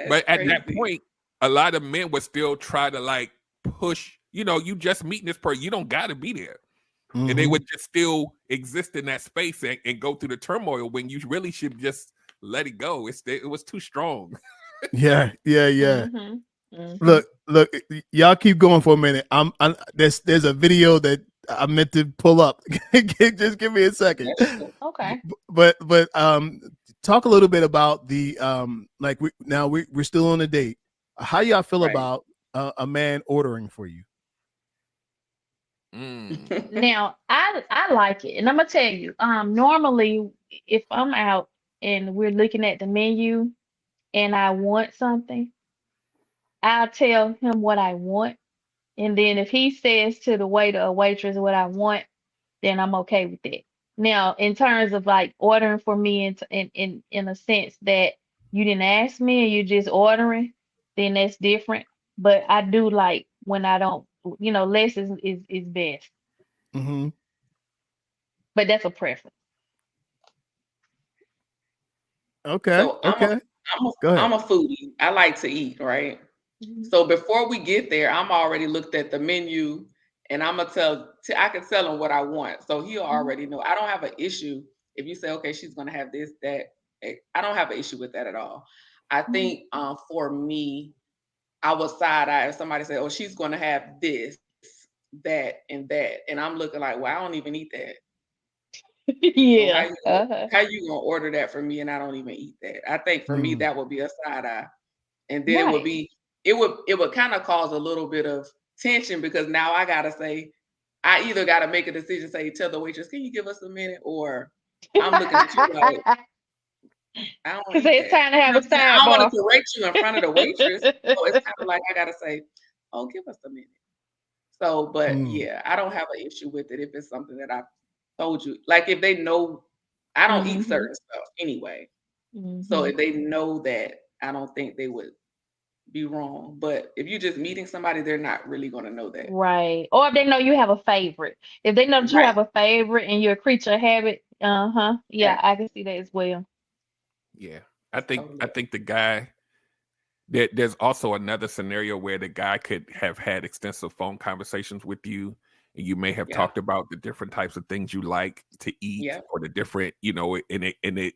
But at that point, a lot of men would still try to like push. You just meeting this person. You don't got to be there. And they would just still exist in that space and go through the turmoil when you really should just let it go. It was too strong. Yeah. Look, y'all keep going for a minute. There's a video that I meant to pull up. Just give me a second. Okay. But talk a little bit about the like we're still on a date. How y'all feel about a man ordering for you? Now I like it, and I'm gonna tell you. Normally, if I'm out and we're looking at the menu, and I want something, I'll tell him what I want, and then if he says to the waiter or waitress what I want, then I'm okay with that. Now, in terms of like ordering for me, in a sense that you didn't ask me and you're just ordering, then that's different. but I do like when I don't, less is best. Mm-hmm. But that's a preference. Okay. So Okay. I'm a Go ahead. I'm a foodie. I like to eat, right? Mhm. So before we get there, I'm already looked at the menu, and I'm gonna I can tell him what I want, so he'll Mhm. already know. I don't have an issue if you say, okay, she's gonna have this, that. I don't have an issue with that at all. I Mhm. think for me, I was side eye if somebody said, oh, she's gonna have this, that, and I'm looking like, well, I don't even eat that. So Yeah. Uh-huh. how you gonna order that for me and I don't even eat that? I think for me Mm. that would be a side eye, and then Right. it would kind of cause a little bit of tension because now I gotta say I either gotta make a decision, say tell the waitress, can you give us a minute, or I'm looking at you like I don't Because eat it's that. time to You have know a what I'm saying? I don't want sidebar. to correct you in front of the waitress, so it's kind of like I gotta say, oh, give us a minute. So, but Mm. yeah, I don't have an issue with it if it's something that I told you. Like if they know I don't eat Mhm. certain stuff anyway. So Mhm. if they know that, I don't think they would be wrong. But if you're just meeting somebody, they're not really gonna know that. Right. Or if they know you have a favorite. If they know that you Right. have a favorite and you're a creature of habit, uh-huh. Yeah, Exactly. I can see that as well. Yeah. I That's think totally I think the guy there's also another scenario where the guy could have had extensive phone conversations with you, and you may have yeah. talked about the different types of things you like to eat, Yeah. or the different, and it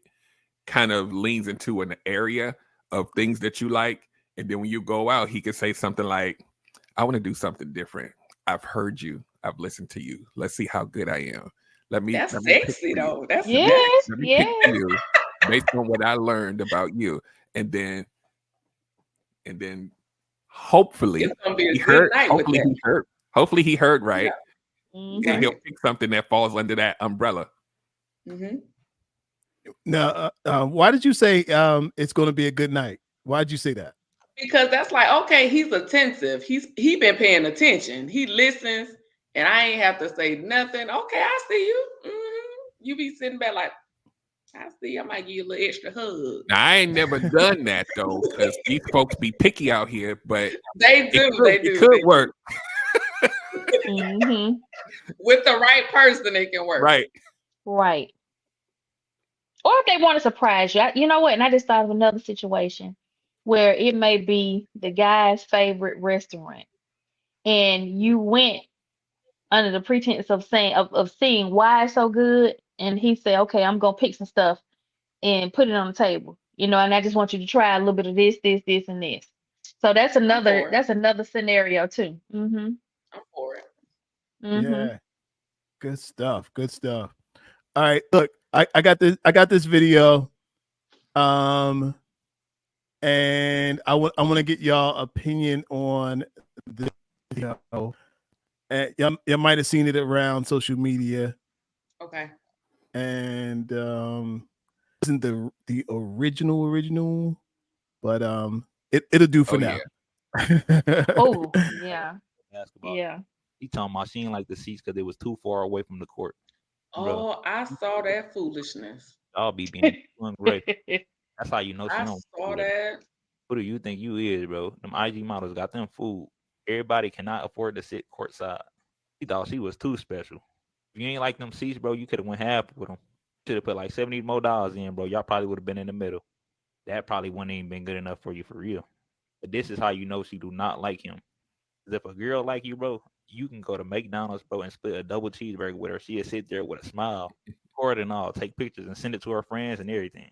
kind of leans into an area of things that you like. And then when you go out, he could say something like, I want to do something different. I've heard you. I've listened to you. Let's see how good I am. Let That's me pick sexy for you. though. That's Let me Yes, sexy. let me pick for yes. you based on what I learned about you. And then It's hopefully gonna be he a good heard. night with Hopefully that. he heard. Hopefully he heard Yeah. right. And Mhm. he'll Right. pick something that falls under that umbrella. Hmm. Now, why did you say it's going to be a good night? Why'd you say that? Because that's like, okay, he's attentive. He been paying attention. He listens, and I ain't have to say nothing. Okay, I see you. You be sitting back like, I see. I might give you a little extra hug. Now I ain't never done that though, because these folks be picky out here. But They it do. could They it do. could They do. work, Mhm. With the right person, it can work. right? Right. Or if they want to surprise you. You know what? And I just thought of another situation where it may be the guy's favorite restaurant and you went under the pretense of saying of seeing why it's so good, and he said, okay, I'm gonna pick some stuff and put it on the table, and I just want you to try a little bit of this, and this. So that's I'm another for it. that's another scenario too. I'm for it. Mhm. Yeah, good stuff. Good stuff. All right, look, I got this. I got this video. Um, and I want to get y'all opinion on this video. And y'all might have seen it around social media, Okay. and isn't the original, but it'll do Oh for yeah. now. Oh, yeah. Basketball. Yeah. He talking about she didn't like the seats because they was too far away from the court. Bro, Oh, I saw that foolishness. y'all be being ungrateful. That's how you know she I don't saw do that. that. Who do you think you is, bro? Them IG models got them food. Everybody cannot afford to sit courtside. He thought she was too special. If you ain't like them seats, bro, you could have went half with them. Should have put like $70 more in, bro. Y'all probably would have been in the middle. That probably wouldn't even been good enough for you for real. But this is how you know she do not like him. 'Cause if a girl like you, bro, you can go to McDonald's, bro, and split a double cheeseburger with her. She'll sit there with a smile, record and all, take pictures and send it to her friends and everything.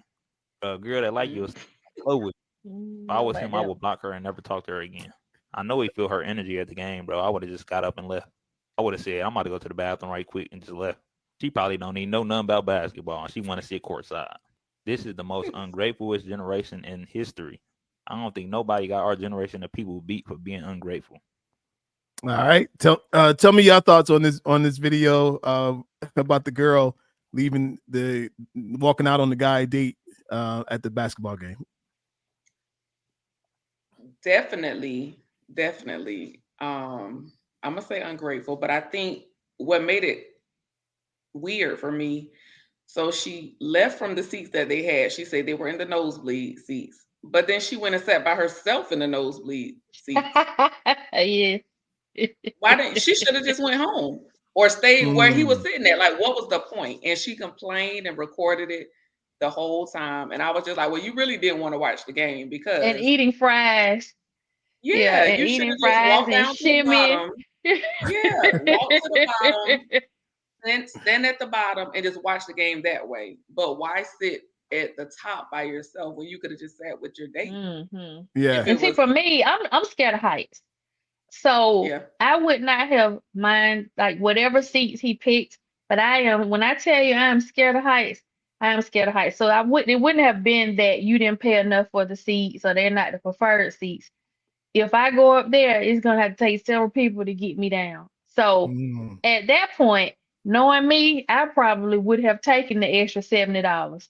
A girl that like you Mm. is flow with. If I Know was about him, I that would block her and never talk to her again. I know he feel her energy at the game, bro. I would have just got up and left. I would have said, I'm about to go to the bathroone right quick and just left. She probably don't even know nothing about basketball and she want to sit courtside. This is the most ungratefulest generation in history. I don't think nobody got our generation of people beat for being ungrateful. All right, tell me your thoughts on this video about the girl leaving the walking out on the guy date at the basketball game. Definitely, definitely. I'm gonna say ungrateful, but I think what made it weird for me. So she left from the seats that they had. She said they were in the nosebleed seats. But then she went and sat by herself in the nosebleed seats. Yeah. Why didn't she should have just went home or stayed where he was sitting at? Like, what was the point? And she complained and recorded it the whole time. And I was just like, well, you really didn't want to watch the game And because eating fries. Yeah, yeah, and you should eating have just fries walked and down to the shimmy. bottom. Yeah, walk to the bottom, then stand at the bottom and just watch the game that way. But why sit at the top by yourself when you could have just sat with your date? Hmm. If Yeah. And it see, was, for me, I'm scared of heights. So yeah, I would not have mind like whatever seats he picked, but I am when I tell you I am scared of heights, I am scared of heights. So I would it wouldn't have been that you didn't pay enough for the seats or they're not the preferred seats. If I go up there, it's gonna have to take several people to get me down. So Mm. at that point, knowing me, I probably would have taken the extra $70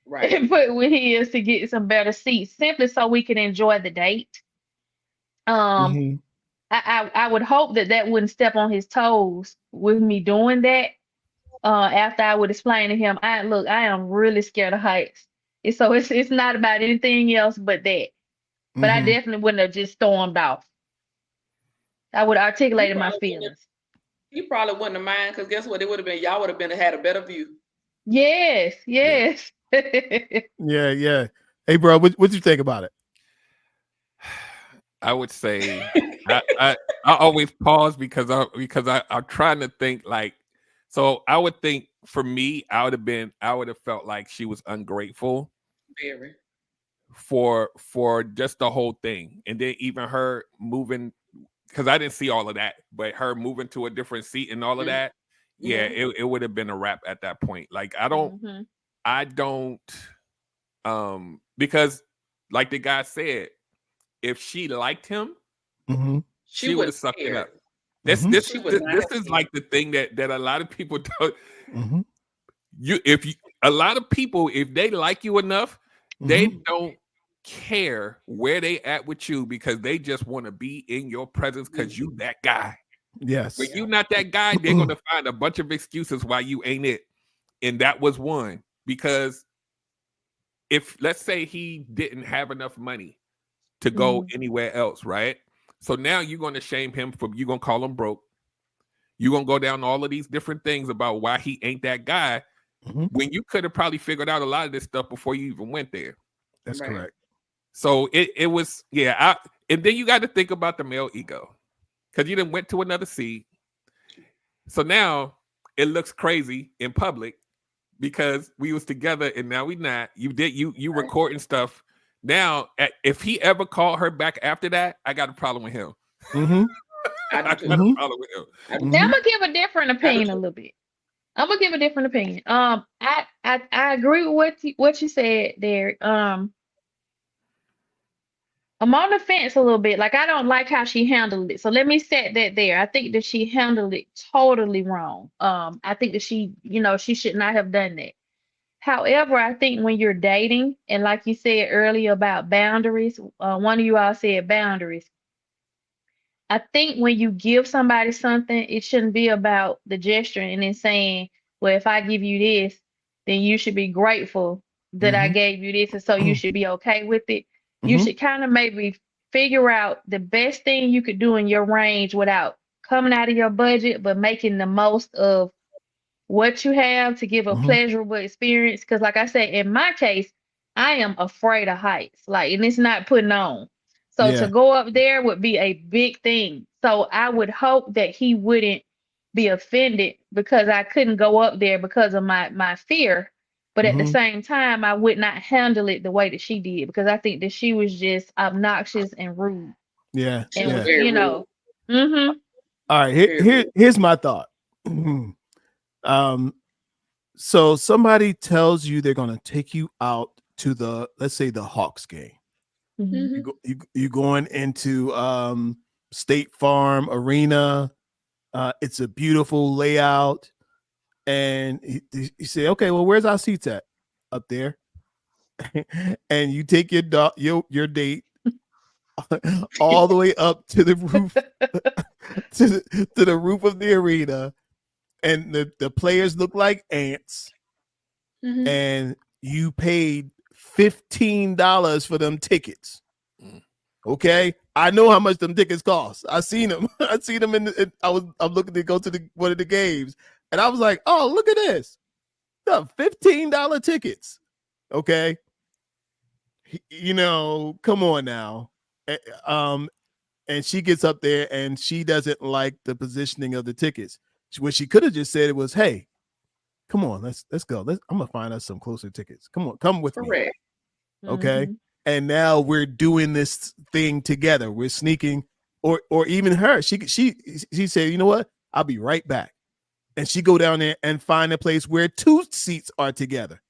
right. and put with his to get some better seats, simply so we can enjoy the date. Um, Hmm. I would hope that that wouldn't step on his toes with me doing that. After I would explain to him, I am really scared of heights. And so it's not about anything else but that. But I Hmm. definitely wouldn't have just stormed off. I would have He articulated my probably wouldn't have, feelings. he probably wouldn't have mind because guess what? It would have been y'all would have been had a better view. Yes, Yeah. yes. Yeah, yeah. Hey, bro, what you think about it? I would say I always pause because I'm trying to think like, so I would think for me I would have felt like she was ungrateful Very. for just the whole thing, and then even her moving, because I didn't see all of that, but her moving to a different seat and all of Mm-hmm. that, yeah, it would have been a wrap at that point. Like Hmm. I don't because like the guy said, if she liked him, Hmm. She she would have wasn't sucked it scared. up. This this She is would this, not this have is scared. like the thing that a lot of people don't. Hmm. You if you A lot of people, if they like you enough, they Hmm. don't care where they at with you because they just want to be in your presence because you that guy. When Yes. you not that guy, they're gonna find a bunch of excuses why you ain't it. And that was one. Because if let's say he didn't have enough money to go Hmm. anywhere else, right? So now you're gonna shame him for you're gonna call him broke. You're gonna go down all of these different things about why he ain't that guy Hmm. when you could have probably figured out a lot of this stuff before you even went there. That's Right. correct. So it was, yeah. And then you got to think about the male ego because you done went to another seat. So now it looks crazy in public because we was together and now we not. You Right. recording stuff. Now, if he ever called her back after that, I got a problem with him. Hmm. I I do got too. a Hmm. problem with him. I do Now I'm too. Hmm. gonna give a different I do opinion a too. little bit. I'm gonna give a different opinion. I agree with what you said there. I'm on the fence a little bit. Like I don't like how she handled it. So let me set that there. I think that she handled it totally wrong. I think that she should not have done that. However, I think when you're dating, and like you said earlier about boundaries, one of you all said boundaries. I think when you give somebody something, it shouldn't be about the gesture and then saying, well, if I give you this, then you should be grateful that I Hmm. gave you this, and so you should be okay with it. You Hmm. should kind of maybe figure out the best thing you could do in your range without coming out of your budget, but making the most of what you have to give a Hmm. pleasurable experience. Because, like I said, in my case, I am afraid of heights, like, and it's not putting on. So to Yeah. go up there would be a big thing. So I would hope that he wouldn't be offended because I couldn't go up there because of my fear. But at the Hmm. same time, I would not handle it the way that she did because I think that she was just obnoxious and rude. Yeah. She was Yeah. And very rude. mm-hmm. All right. Very rude. Here's my thought. um. So somebody tells you they're gonna take you out to the, let's say, the Hawks game. Mm-hmm. Hmm. You going into State Farm Arena. It's a beautiful layout, and you say, okay, well, where's our seats at? Up there. And you take your date all the way up to the roof to the roof of the arena, and the players look like ants, Hmm. and you paid $15 for them tickets. Mm. Okay, I know how much them tickets cost. I seen them. I seen them I'm looking to go to one of the games, and I was like, oh, look at this, the $15 tickets. Okay, come on now. And she gets up there and she doesn't like the positioning of the tickets. What she could have just said was, "Hey, come on, let's go. I'm gonna find us some closer tickets. Come on, come with me." Correct. Okay. And now we're doing this thing together. We're sneaking, or even her. She said, "You know what? I'll be right back." And she go down there and find a place where 2 seats are together,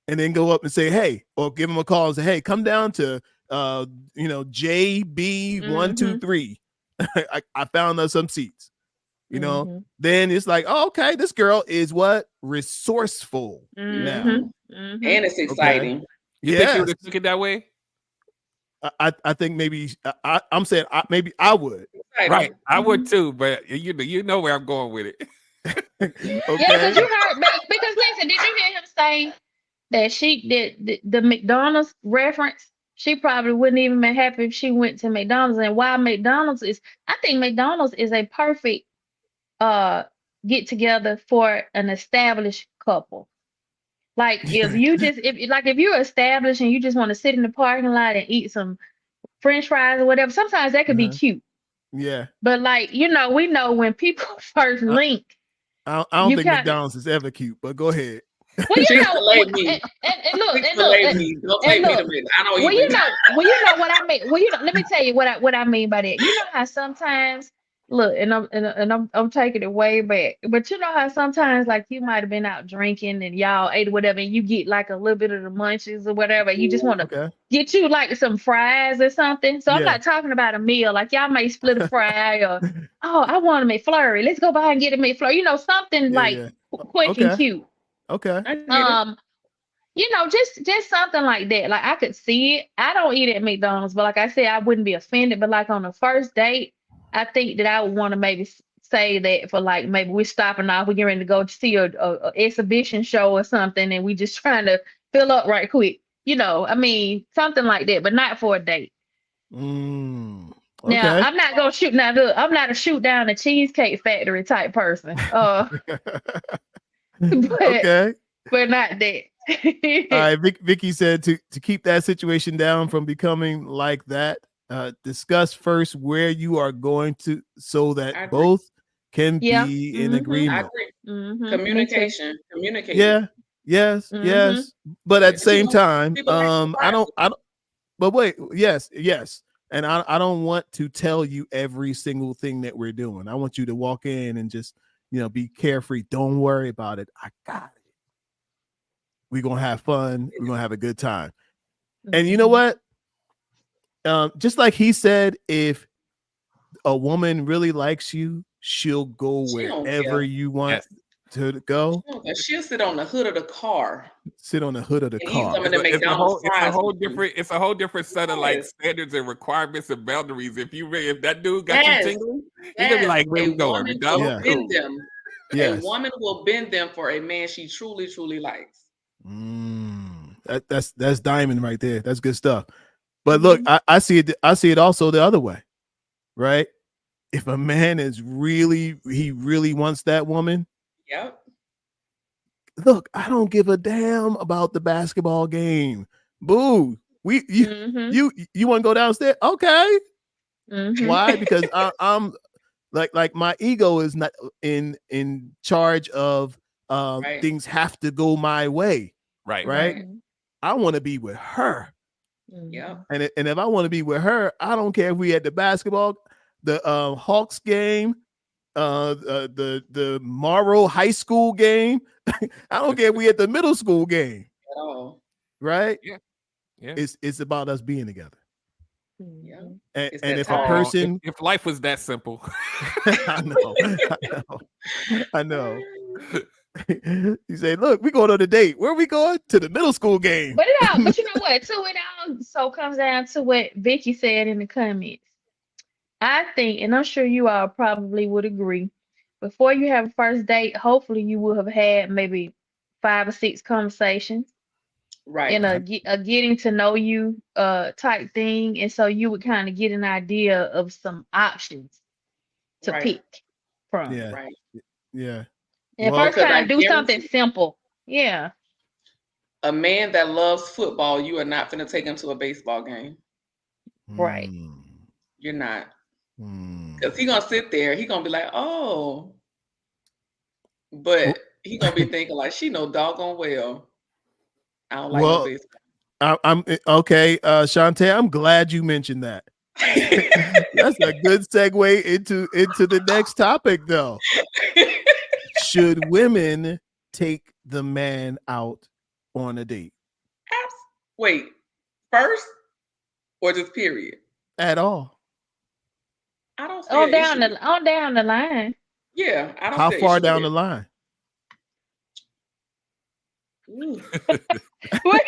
and then go up and say, "Hey," or give them a call and say, "Hey, come down to JB123. I found us some seats." Then it's like, oh, okay, this girl is what? Resourceful now. And it's exciting. Okay. You think you would have took it that way? I think maybe I'm saying maybe I would. Right, I would too, but you know where I'm going with it. Okay. Yeah, because you heard, because listen, did you hear him say that she did the McDonald's reference? She probably wouldn't even been happy if she went to McDonald's. And why McDonald's is, I think McDonald's is a perfect get together for an established couple. Like if you're established and you just want to sit in the parking lot and eat some French fries or whatever, sometimes that could be cute. Yeah. But like, we know when people first link. I don't think McDonald's is ever cute, but go ahead. Well, and look, don't take me to I don't what I mean. Well, let me tell you what I mean by that. You know how sometimes look, and I'm taking it way back, but you know how sometimes like you might have been out drinking and y'all ate whatever, and you get like a little bit of the munchies or whatever. You just want to get you like some fries or something. So I'm not talking about a meal. Like y'all may split a fry or I want a McFlurry. Let's go by and get a McFlurry. Something quick and cute. Okay. Just something like that. Like I could see it. I don't eat at McDonald's, but like I said, I wouldn't be offended. But like on the first date, I think that I would want to maybe say that for like maybe we're stopping off, we're getting ready to go see a exhibition show or something, and we just trying to fill up right quick. Something like that, but not for a date. Okay. Now I'm not gonna shoot. Now look, I'm not a shoot down the Cheesecake Factory type person. But not that. All right, Vicky said to keep that situation down from becoming like that, discuss first where you are going to so that both can be in agreement. I agree. Communication. Yeah. Yes. But at the same time, I don't. But wait, yes. And I don't want to tell you every single thing that we're doing. I want you to walk in and just be carefree. Don't worry about it. I got it. We're gonna have fun. We're gonna have a good time. And you know what? Just like he said, if a woman really likes you, she'll go wherever you want to go. She'll sit on the hood of the car. Sit on the hood of the car. It's a whole different set of like standards and requirements and boundaries. If that dude got you tingling, you're gonna be like, where we going? A woman will bend them for a man she truly, truly likes. That's diamond right there. That's good stuff. But look, I see it also the other way, right? If a man he really wants that woman. Yep. Look, I don't give a damn about the basketball game. Boo. You want to go downstairs? Okay. Why? Because I'm like my ego is not in charge of things have to go my way. Right. I want to be with her. Yeah. And if I want to be with her, I don't care if we at the basketball, the Hawks game, the Morrow High School game. I don't care if we at the middle school game. At all. Right? Yeah. It's about us being together. Yeah. And if a person, if life was that simple. I know. You say, look, we going on a date. Where are we going? To the middle school game. But you know what? So it also comes down to what Vicky said in the comments. I think, and I'm sure you all probably would agree, before you have a first date, hopefully you will have had maybe 5 or 6 conversations. Right. in a getting to know you type thing, and so you would kind of get an idea of some options to Right. pick from. Yeah. Right. Yeah. And Well, first Because I kind of do something guarantee simple. Yeah, a man that loves football, you are not going to take him to a baseball game. right. hmm, You're not. hmm. Because he's going to sit there. He's going to be like, oh, but he going to be thinking like, she know doggone well I don't like no Well, baseball. I'm okay, Shantae. I'm glad you mentioned that. That's a good segue into the next topic, though. Should women take the man out on a date Wait, first or just period? at all? I don't see an issue with On down the line. Yeah, I don't How see an far issue with down it. the line? Ooh. Like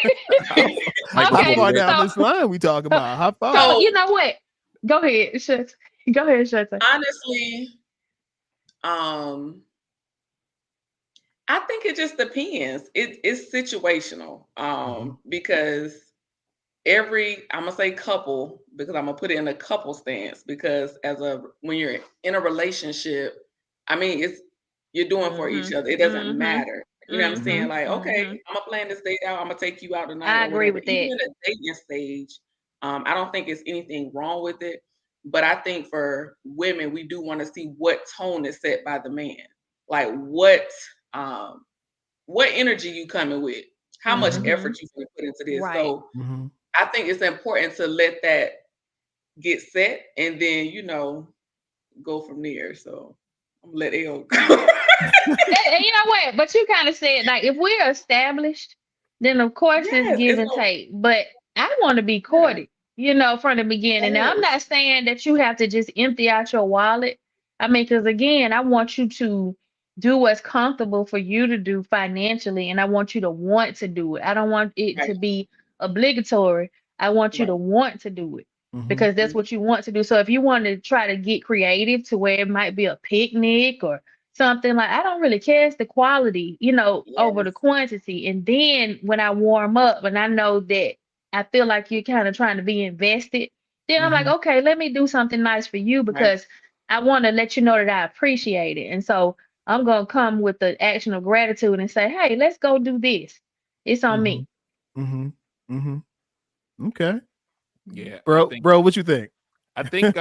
How Okay, far before down so this line we talking about? How far? so So you know what? Go ahead, Shut. Go ahead, Shut. honestly, um, I think it just depends. It's situational. Because I'm gonna say couple because I'm gonna put it in a couple stance because when you're in a relationship, I mean you're doing for each Mhm. other. It doesn't Mhm. matter. You know what I'm saying? Mhm. Like, okay, Mhm. I'm gonna plan this date out. I'm gonna take you out tonight I or agree whatever. with Even that. in a dating stage, I don't think it's anything wrong with it. But I think for women, we do want to see what tone is set by the man. Like um, what energy you coming with, how much Mhm. effort you gonna put into this. Right. So I think it's important to let that get set and then, go from there. So I'm gonna let L go. And you know what? But you kind of said like if we're established, then of course it's Yes, give it's and no, take. But I want to be yeah, courted, from the beginning. Now I'm yes, not saying that you have to just empty out your wallet. I mean, because again, I want you to do what's comfortable for you to do financially, and I want you to want to do it. I don't want it right, to be obligatory. I want you right. to want to do it Mm-hmm. because that's Mhm. what you want to do. So if you want to try to get creative to where it might be a picnic or something like I don't really care. It's the quality, over the Yes, quantity. And then when I warm up and I know that I feel like you're kind of trying to be invested, then I'm like, Mm-hmm. okay, let me do something nice for you right. because I want to let you know that I appreciate it. And so I'm gonna come with the action of gratitude and say, hey, let's go do this. It's on Mm-hmm. me. Mm-hmm. Mm-hmm. Okay. yeah, Bro, what you think? I think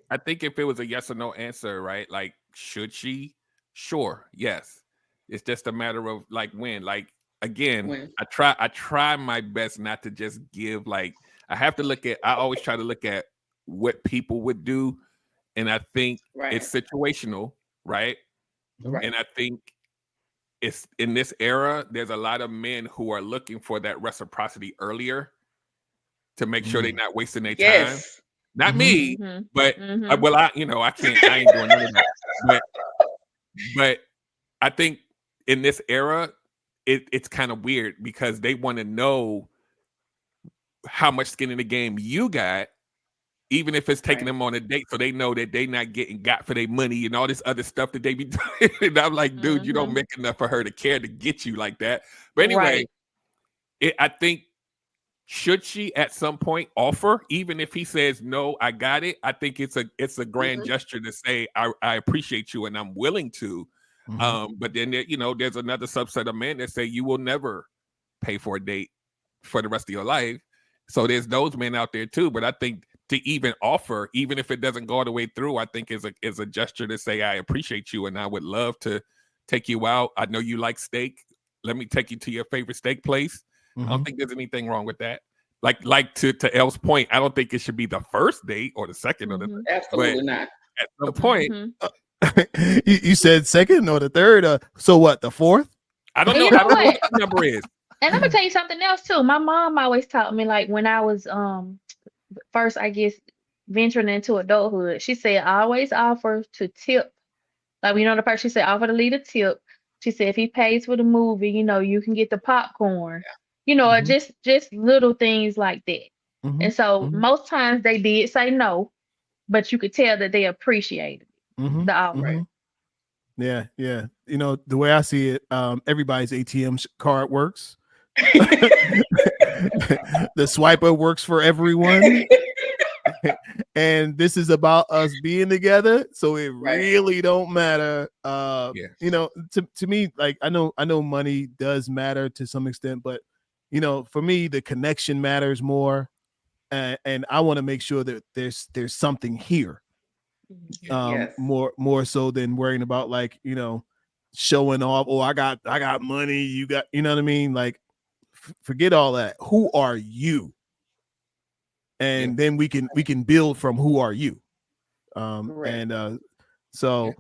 I think if it was a yes or no answer, right? Like, should she? Sure, yes. It's just a matter of like when. Like again, When, I try my best not to just give like I always try to look at what people would do. And I think right, it's situational, right? Mhm. right. And I think it's in this era, there's a lot of men who are looking for that reciprocity earlier to make sure they're Mm. not wasting their time. Yes, Not Mhm. me, Mhm. but Mhm. well, I ain't doing none of that. But I think in this era, it's kind of weird because they want to know how much skin in the game you got, even if it's taking right. them on a date, so they know that they not getting got for their money and all this other stuff that they be doing. And I'm like, dude, you don't Mhm. make enough for her to care to get you like that. But anyway, Right. I think should she at some point offer, even if he says no, I got it. I think it's a grand Hmm. gesture to say I appreciate you and I'm willing to. Mhm. But then there's another subset of men that say you will never pay for a date for the rest of your life. So there's those men out there too. But I think to even offer, even if it doesn't go all the way through, I think is a gesture to say I appreciate you and I would love to take you out. I know you like steak. Let me take you to your favorite steak place. I don't Mhm. think there's anything wrong with that. Like to Elle's point, I don't think it should be the first date or the second or the third. Mhm. But Absolutely not. at some point, Mhm. You said second or the third? So what? The fourth? I don't And know. you I know don't know what what? the number is. And I'm gonna tell you something else too. My mom always taught me like when I was first, I guess, venturing into adulthood, she said always offer to tip. Like the person she said offer to lead a tip. She said if he pays for the movie, you can get the popcorn. Or Mhm. just little things like that. And Mhm. so Mhm. most times they did say no, but you could tell that they appreciated Mhm. the offer. Right. Mhm. Yeah, yeah. The way I see it, everybody's ATM card works. The swiper works for everyone. And this is about us being together, so it Right. really don't matter. Yeah. You know, to me, like I know money does matter to some extent, but you know, for me, the connection matters more, and I want to make sure that there's something here, Yes. more so than worrying about, like, you know, showing off. Oh, I got money. You got, you know what I mean? Like, forget all that. Who are you? And then we can build from who are you. Correct. And so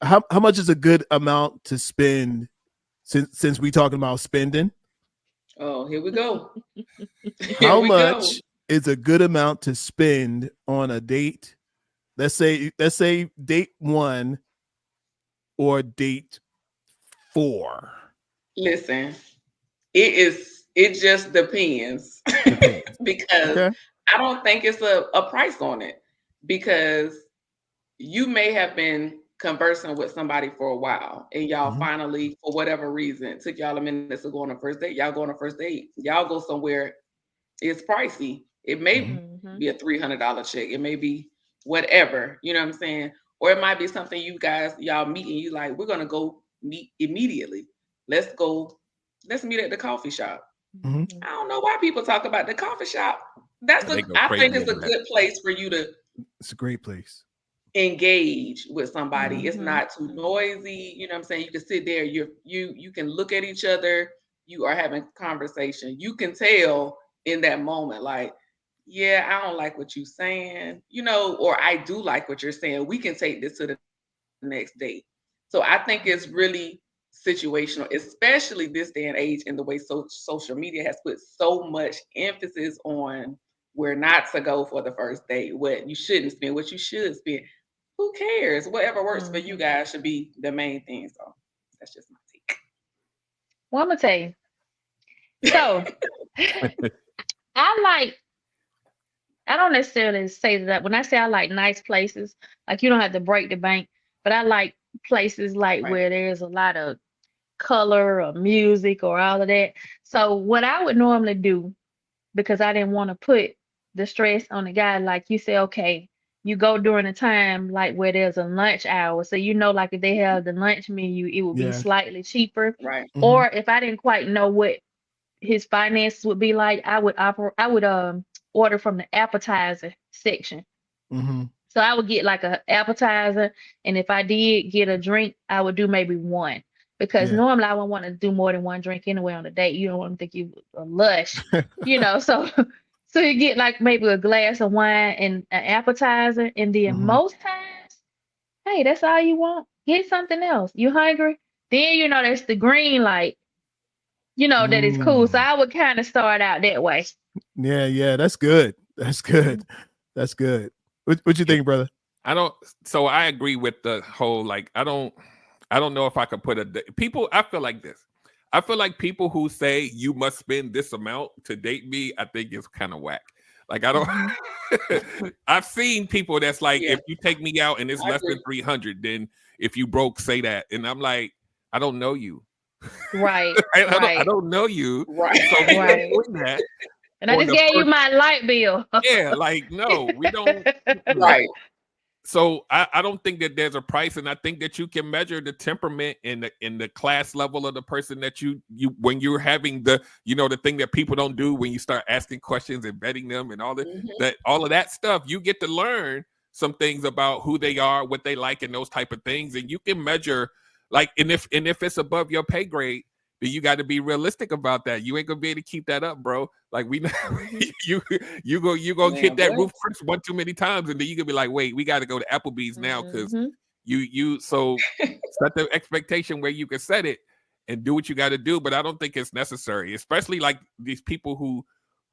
how much is a good amount to spend, since we talking about spending? Oh, here we go. Here How we go. much is a good amount to spend on a date? Let's say date 1 or date 4. Listen, it just depends. Depends. Because Okay. I don't think it's a price on it, because you may have been conversing with somebody for a while and y'all Mhm. finally, for whatever reason, took y'all a minute to go on a first date. Y'all go on a first date. Y'all go somewhere, it's pricey. It may Mhm. be a $300 check. It may be whatever, you know what I'm saying? Or it might be something y'all meet and you like, we're gonna go meet immediately. Let's go, let's meet at the coffee shop. Mhm. I don't know why people talk about the coffee shop. They go I think crazy it's a over that. good place for you to It's a great place. engage with somebody. It's Mhm. not too noisy. You know what I'm saying? You can sit there, you can look at each other, you are having conversation. You can tell in that moment, like, yeah, I don't like what you're saying, you know, or I do like what you're saying. We can take this to the next date. So I think it's really situational, especially this day and age, and the way social media has put so much emphasis on where not to go for the first date, what you shouldn't spend, what you should spend. Who cares? Whatever works for you Mhm. guys should be the main thing. So that's just my Well, I'm gonna tell you. So, I like. I don't necessarily say that when I say I like nice places, like you don't have to break the bank, but I like places like right. where there's a lot of color or music or all of that. So what I would normally do, because I didn't want to put the stress on the guy, like you say, okay, you go during a time like where there's a lunch hour. So you know, like if they have the lunch menu, it would be Yeah. slightly cheaper. Right. Mhm. Or if I didn't quite know what his finances would be like, I would order from the appetizer section. Mhm. So I would get like a appetizer, and if I did get a drink, I would do maybe one. Because Yeah. normally I wouldn't want to do more than one drink anyway on a date. You don't want to think you a lush, you know. So so you get like maybe a glass of wine and an appetizer, and then Mhm. most times, hey, that's all you want. Get something else. You hungry? Then you know that's the green light. You know that is cool. So Mm. I would kind of start out that way. Yeah, yeah, that's good. That's good. That's good. What you Yeah. think, brother? I don't. So I agree with the whole, like, I don't know if I could put people. I feel like this. I feel like people who say you must spend this amount to date me, I think is kind of whack. Like, I don't. Mhm. I've seen people that's like, Yeah, if you take me out and it's I less agree. than 300, then if you broke, say that. And I'm like, I don't know you. Right, I right, don't know you. Right. So we ain't right. doing that And I on just the gave you first. my light bill. Yeah, like, no, we don't. Mm-mm. Right. So I don't think that there's a price, and I think that you can measure the temperament and the class level of the person that you when you're having the, you know, the thing that people don't do when you start asking questions and vetting them and Mhm. all of that stuff. You get to learn some things about who they are, what they like, and those type of things, and you can measure, like, and if it's above your pay grade, then you got to be realistic about that. You ain't gonna be able to keep that up, bro. Like, we Mhm, you you gonna hit Man, that what? roof Chris one too many times, and then you gonna be like, wait, we got to go to Applebee's now, because mhm, you so set the expectation where you can set it and do what you got to do. But I don't think it's necessary, especially like these people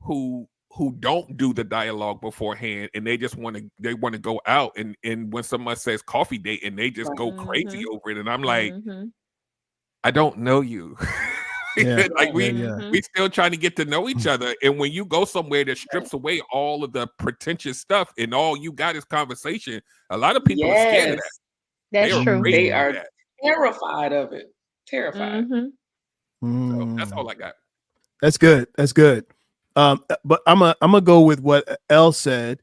who don't do the dialogue beforehand, and they want to go out, and when someone says coffee date and they just Right. go crazy mhm, over it, and I'm like, mhm, I don't know you. Yeah. Like, Right. Yeah, we yeah. mhm. we still trying to get to know each other. And when you go somewhere that Right. strips away all of the pretentious stuff and all you got is conversation, a lot of people are scared of that. Yes. They That's are true. afraid They to do Mm. are that. terrified of it. Terrified. Mhm. So that's Mm. all I got. That's good. That's good. But I'm gonna go with what Elle said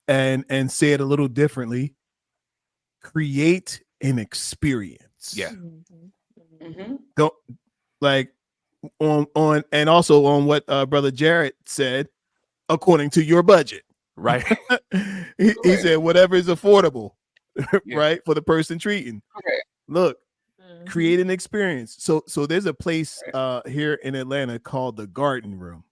and say it a little differently. Create an experience. Yeah. Mm-hmm. Don't like on and also on what brother Jarrett said, according to your budget. Right. He said whatever is affordable, Yeah. right, for the person treating. Correct. Look, create an experience. So there's a place here in Atlanta called the Garden Room,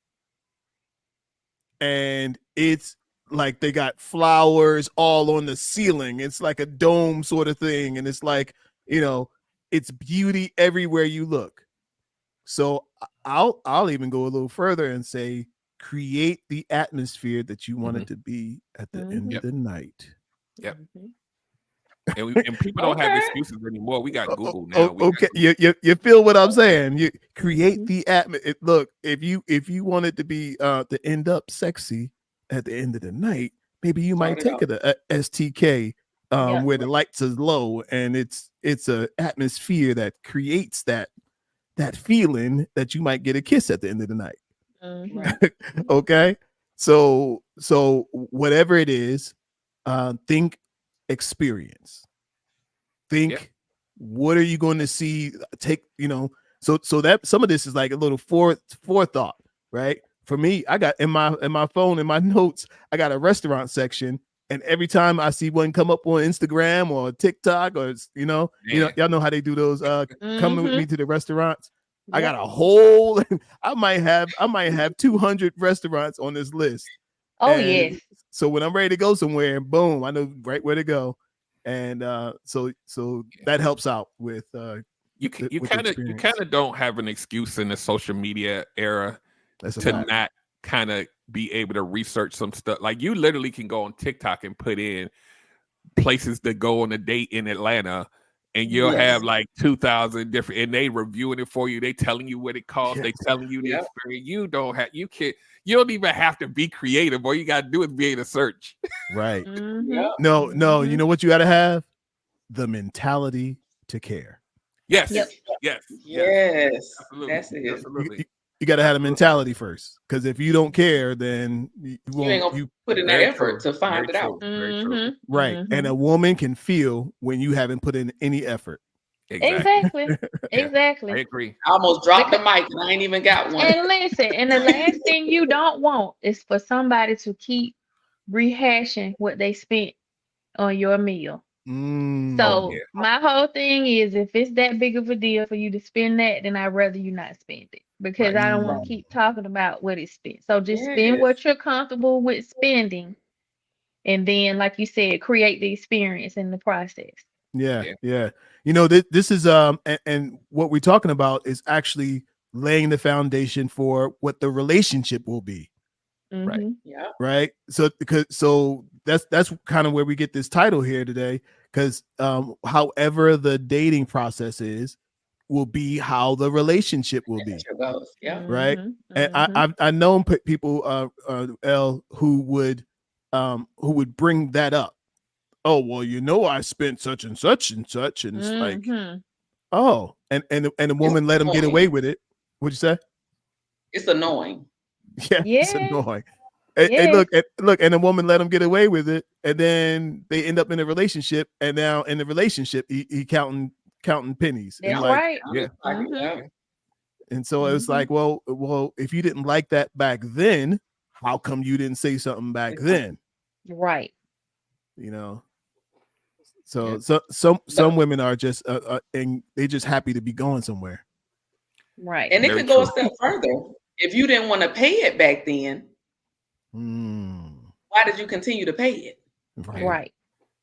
and it's like they got flowers all on the ceiling. It's like a dome sort of thing, and it's like, it's beauty everywhere you look. So I'll even go a little further and say create the atmosphere that you want it to be at the end of the night. Yep. And people don't have excuses anymore. We got Google now. Okay, you feel what I'm saying? You create the atmosphere. Look, if you want it to be to end up sexy at the end of the night, maybe you might take it to STK, where the lights is low, and it's a atmosphere that creates that feeling that you might get a kiss at the end of the night. Okay, so whatever it is, think experience. Think, what are you going to see? Take, so that some of this is like a little forethought, right? For me, I got in my phone, in my notes, I got a restaurant section, and every time I see one come up on Instagram or TikTok, or y'all know how they do those coming with me to the restaurants. I got a whole I might have 200 restaurants on this list. Oh, yes. So when I'm ready to go somewhere, boom, I know right where to go. And so that helps out with you kind of don't have an excuse in the social media era to not kind of be able to research some stuff. Like, you literally can go on TikTok and put in places to go on a date in Atlanta, and you'll have like 2,000 different, and they reviewing it for you. They telling you what it costs. They telling you the experience. You don't even have to be creative. All you got to do is be able to search. Right. No. You know what you got to have? The mentality to care. Yes. Absolutely. That's it. Absolutely. You got to have a mentality first, because if you don't care, then you ain't gonna put in that effort to find it out. Right. And a woman can feel when you haven't put in any effort. Exactly. I agree. I almost dropped the mic and I ain't even got one. And listen, and the last thing you don't want is for somebody to keep rehashing what they spent on your meal. So my whole thing is, if it's that big of a deal for you to spend that, then I'd rather you not spend it, because I don't want to keep talking about what it's spent. So just spend what you're comfortable with spending, and then, like you said, create the experience in the process. Yeah. This is and what we're talking about is actually laying the foundation for what the relationship will be. Right. Yeah. Right. So that's kind of where we get this title here today, because however the dating process will be how the relationship will be. Yeah. Right. And I've known people who would bring that up. Oh, well, I spent such and such and such, and it's like, oh, and the woman let him get away with it. What'd you say? It's annoying. Yeah. It's annoying. And look, and the woman let him get away with it, and then they end up in a relationship, and now in the relationship, he counting pennies. That's and like, right. Yeah. And so it's like, well, if you didn't like that back then, how come you didn't say something back then? Right. So some women are just and they just happy to be going somewhere. Right. And it could go a step further. If you didn't want to pay it back then, why did you continue to pay it? Right.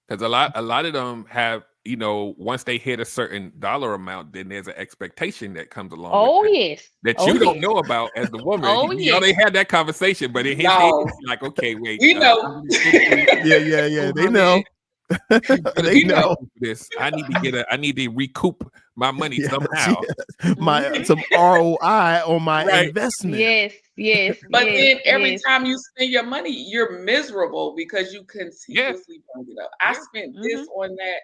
Because a lot of them have, once they hit a certain dollar amount, then there's an expectation that comes along. That you don't know about as the woman. They had that conversation, but it hits like, okay, wait. We know. Yeah. They know. They know this. I need to recoup my money somehow. Some ROI on my investment. Yes. But then every time you spend your money, you're miserable because you continuously bring it up. I spent this on that.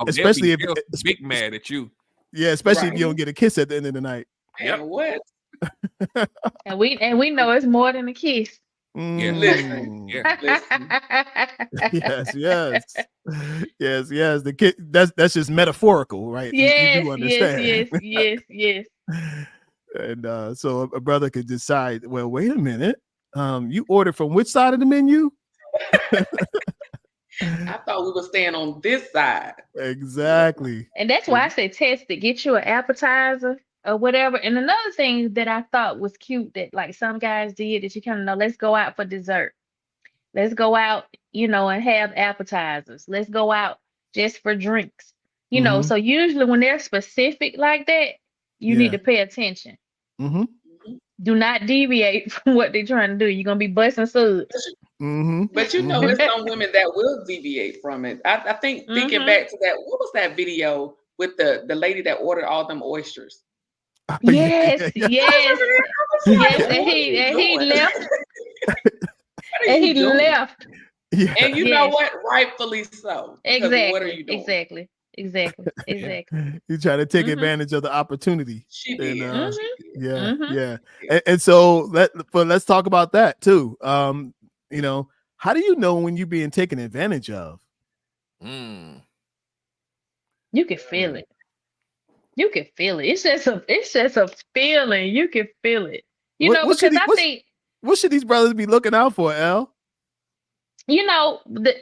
Especially if big mad at you. Yeah, especially if you don't get a kiss at the end of the night. And what? And we know it's more than a kiss. Listen. Yeah. Listen. Yes, yes. The kid, that's just metaphorical, right? You do Yes, understand. yes. And so a brother could decide, well, wait a minute. You ordered from which side of the menu? I thought we were staying on this side. Exactly. And that's why I say test it. Get you an appetizer or whatever. And another thing that I thought was cute that like some guys did that you kind of know, let's go out for dessert. Let's go out, and have appetizers. Let's go out just for drinks. Mhm. So usually when they're specific like that, you need Yeah. to pay attention. Mm-hmm. Mhm. Do not deviate from what they're trying to do. You're gonna be busting suds. Mm-hmm. But it's some women that will deviate from it. I think thinking Mhm. back to that, what was that video with the lady that ordered all them oysters? Yes, I yes, remember that. I was yes. like, And what are he you and he doing? left. What are And you he doing? left. Yeah. And you know Yes. what? Rightfully so. Because what are you doing? Exactly. You try to take Mhm. advantage of the opportunity. She And did. Mhm. She did. yeah, Mhm. yeah. And so let's talk about that too. How do you know when you're being taken advantage of? You can feel it. You can feel it. It's just a feeling. You can feel it. What should Because I think, what should these brothers be looking out for, L? the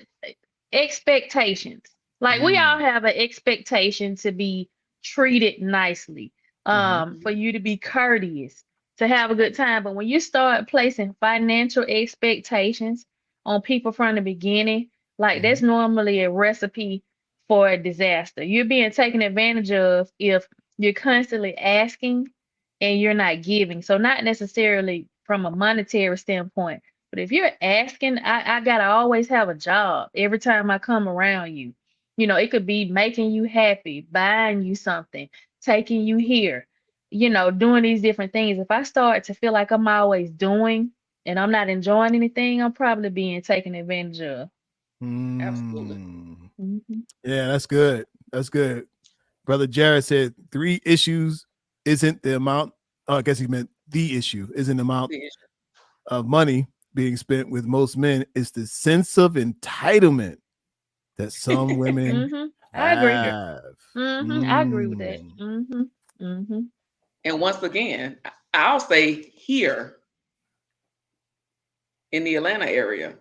expectations. Like we all have an expectation to be treated nicely, for you to be courteous, to have a good time. But when you start placing financial expectations on people from the beginning, like that's normally a recipe for a disaster. You're being taken advantage of if you're constantly asking and you're not giving. So not necessarily from a monetary standpoint, but if you're asking, I gotta always have a job every time I come around you. It could be making you happy, buying you something, taking you here, doing these different things. If I start to feel like I'm always doing and I'm not enjoying anything, I'm probably being taken advantage of. Absolutely. Yeah, that's good. That's good. Brother Jared said 3 issues isn't the amount. Oh, I guess he meant the issue isn't the amount of money being spent with most men. It's the sense of entitlement that some women I agree. have. I agree with that. And once again, I'll say here in the Atlanta area,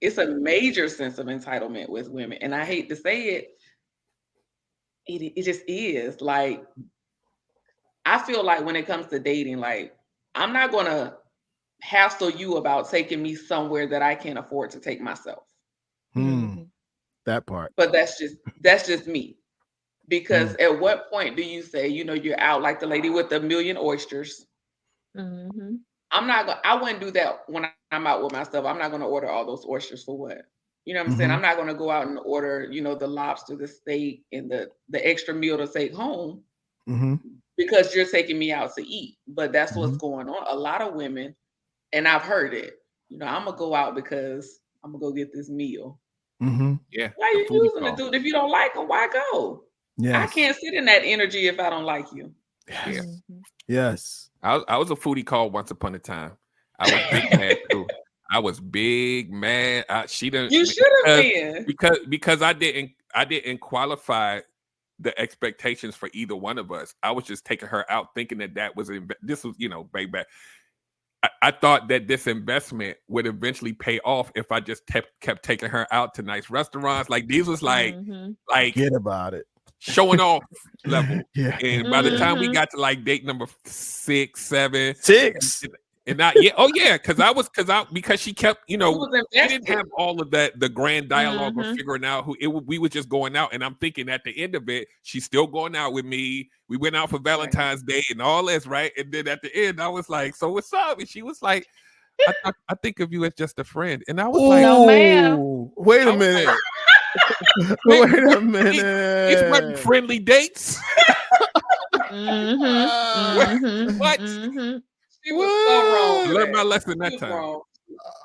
it's a major sense of entitlement with women. And I hate to say it, it just is. Like, I feel like when it comes to dating, like, I'm not going to hassle you about taking me somewhere that I can't afford to take myself. That part. But that's just me. Because at what point do you say, you're out like the lady with the million oysters? I wouldn't do that when I'm out with myself. I'm not going to order all those oysters for what? You know what I'm saying? I'm not going to go out and order, the lobster, the steak, and the extra meal to take home because you're taking me out to eat. But that's what's going on. A lot of women, and I've heard it, I'm going to go out because I'm going to go get this meal. Yeah. Why are you using the dude? If you don't like him, why go? Yes. I can't sit in that energy if I don't like you. Yeah. Yes. I was a foodie call once upon a time. I was big mad too. I was big mad. She didn't. You should have been because I didn't qualify the expectations for either one of us. I was just taking her out, thinking that was this was baby. I thought that this investment would eventually pay off if I just kept taking her out to nice restaurants. Like these was like Forget about it. Showing off level. Yeah. And by the time we got to like date number 6, 7, 6, and not because she kept, she didn't have all of that, the grand dialogue of figuring out we were just going out. And I'm thinking at the end of it, she's still going out with me. We went out for Valentine's Day and all this, right? And then at the end, I was like, so what's up? And she was like, I think of you as just a friend. And I was like, no, ma'am. Wait a minute. Wait a minute. It's not friendly dates. What? She was so wrong. I learned my lesson that time. Wrong.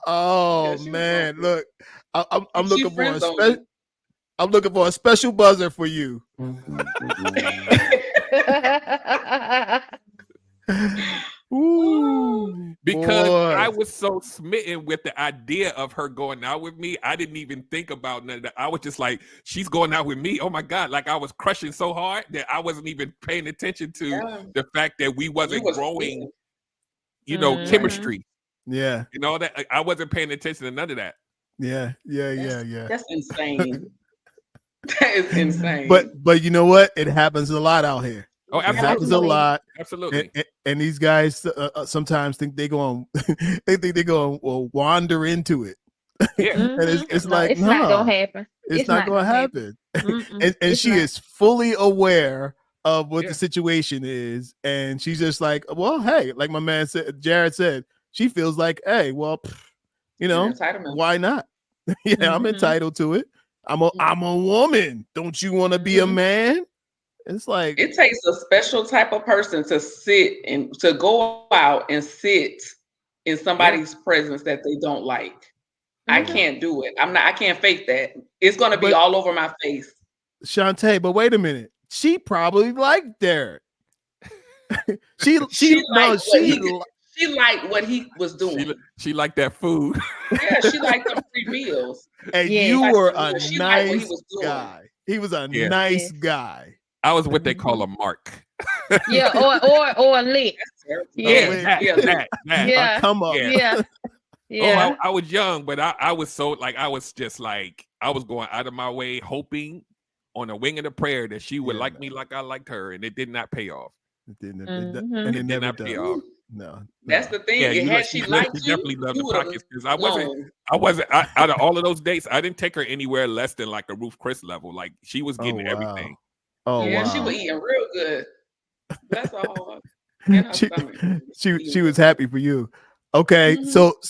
Oh man, look, I'm looking for I'm looking for a special buzzer for you. Ooh, Because boy. I was so smitten with the idea of her going out with me. I didn't even think about none of that. I was just like, she's going out with me. Oh my God. Like I was crushing so hard that I wasn't even paying attention to Yeah. the fact that we You wasn't was growing, smitten. Mhm. chemistry Yeah, and all that. I wasn't paying attention to none of that. yeah, yeah, yeah, yeah. That's insane. That is insane. But you know what? It happens a lot out here. Oh, It happens a Absolutely. lot. Absolutely. And these guys sometimes think they go on, they think they go wander into it, Yeah. and it's No, like it's not no, gonna happen. it's not going to happen. And It's she not. is fully aware of what Yeah. the situation is, and she's just like, well, hey, like my man said, Jared said, she feels like, hey, well, you know, Entitlement. why not? Yeah, I'm Mhm. entitled to it. I'm a woman. Don't you want to be a Mhm. man? It's like, It takes a special type of person to sit and to go out and sit in somebody's presence that they don't like. I Mhm. can't do it. I can't fake that. It's gonna be But- all over my face. Shantae, but wait a minute. She probably liked Derek. she liked what he was doing. She liked that food. Yeah, she liked them free meals. and Yeah. you Like, were yeah, a she liked what he nice was doing. guy. He was a Yeah. nice Yes. guy. I was what they call a mark. Yeah, or a lick. That's terrible. Yeah. Wait. Yeah, Yeah. Come up. Yeah. Yeah. Yeah. I was young, but I was so like I was just like I was going out of my way, hoping on a wing of the prayer that she would Yeah, like me like I liked her, and it did not pay off. It didn't, Mhm. and it It did never not pay does. off. No. That's the thing. Yeah, Had she liked she you, definitely loved you the would have pockets because I wasn't out of all of those dates. I didn't take her anywhere less than like a Ruth Chris level. Like she was getting everything. Oh Yeah, she wow. was eating real good. Bless her heart. And her she, stomach. she was happy for you. Okay, Mhm.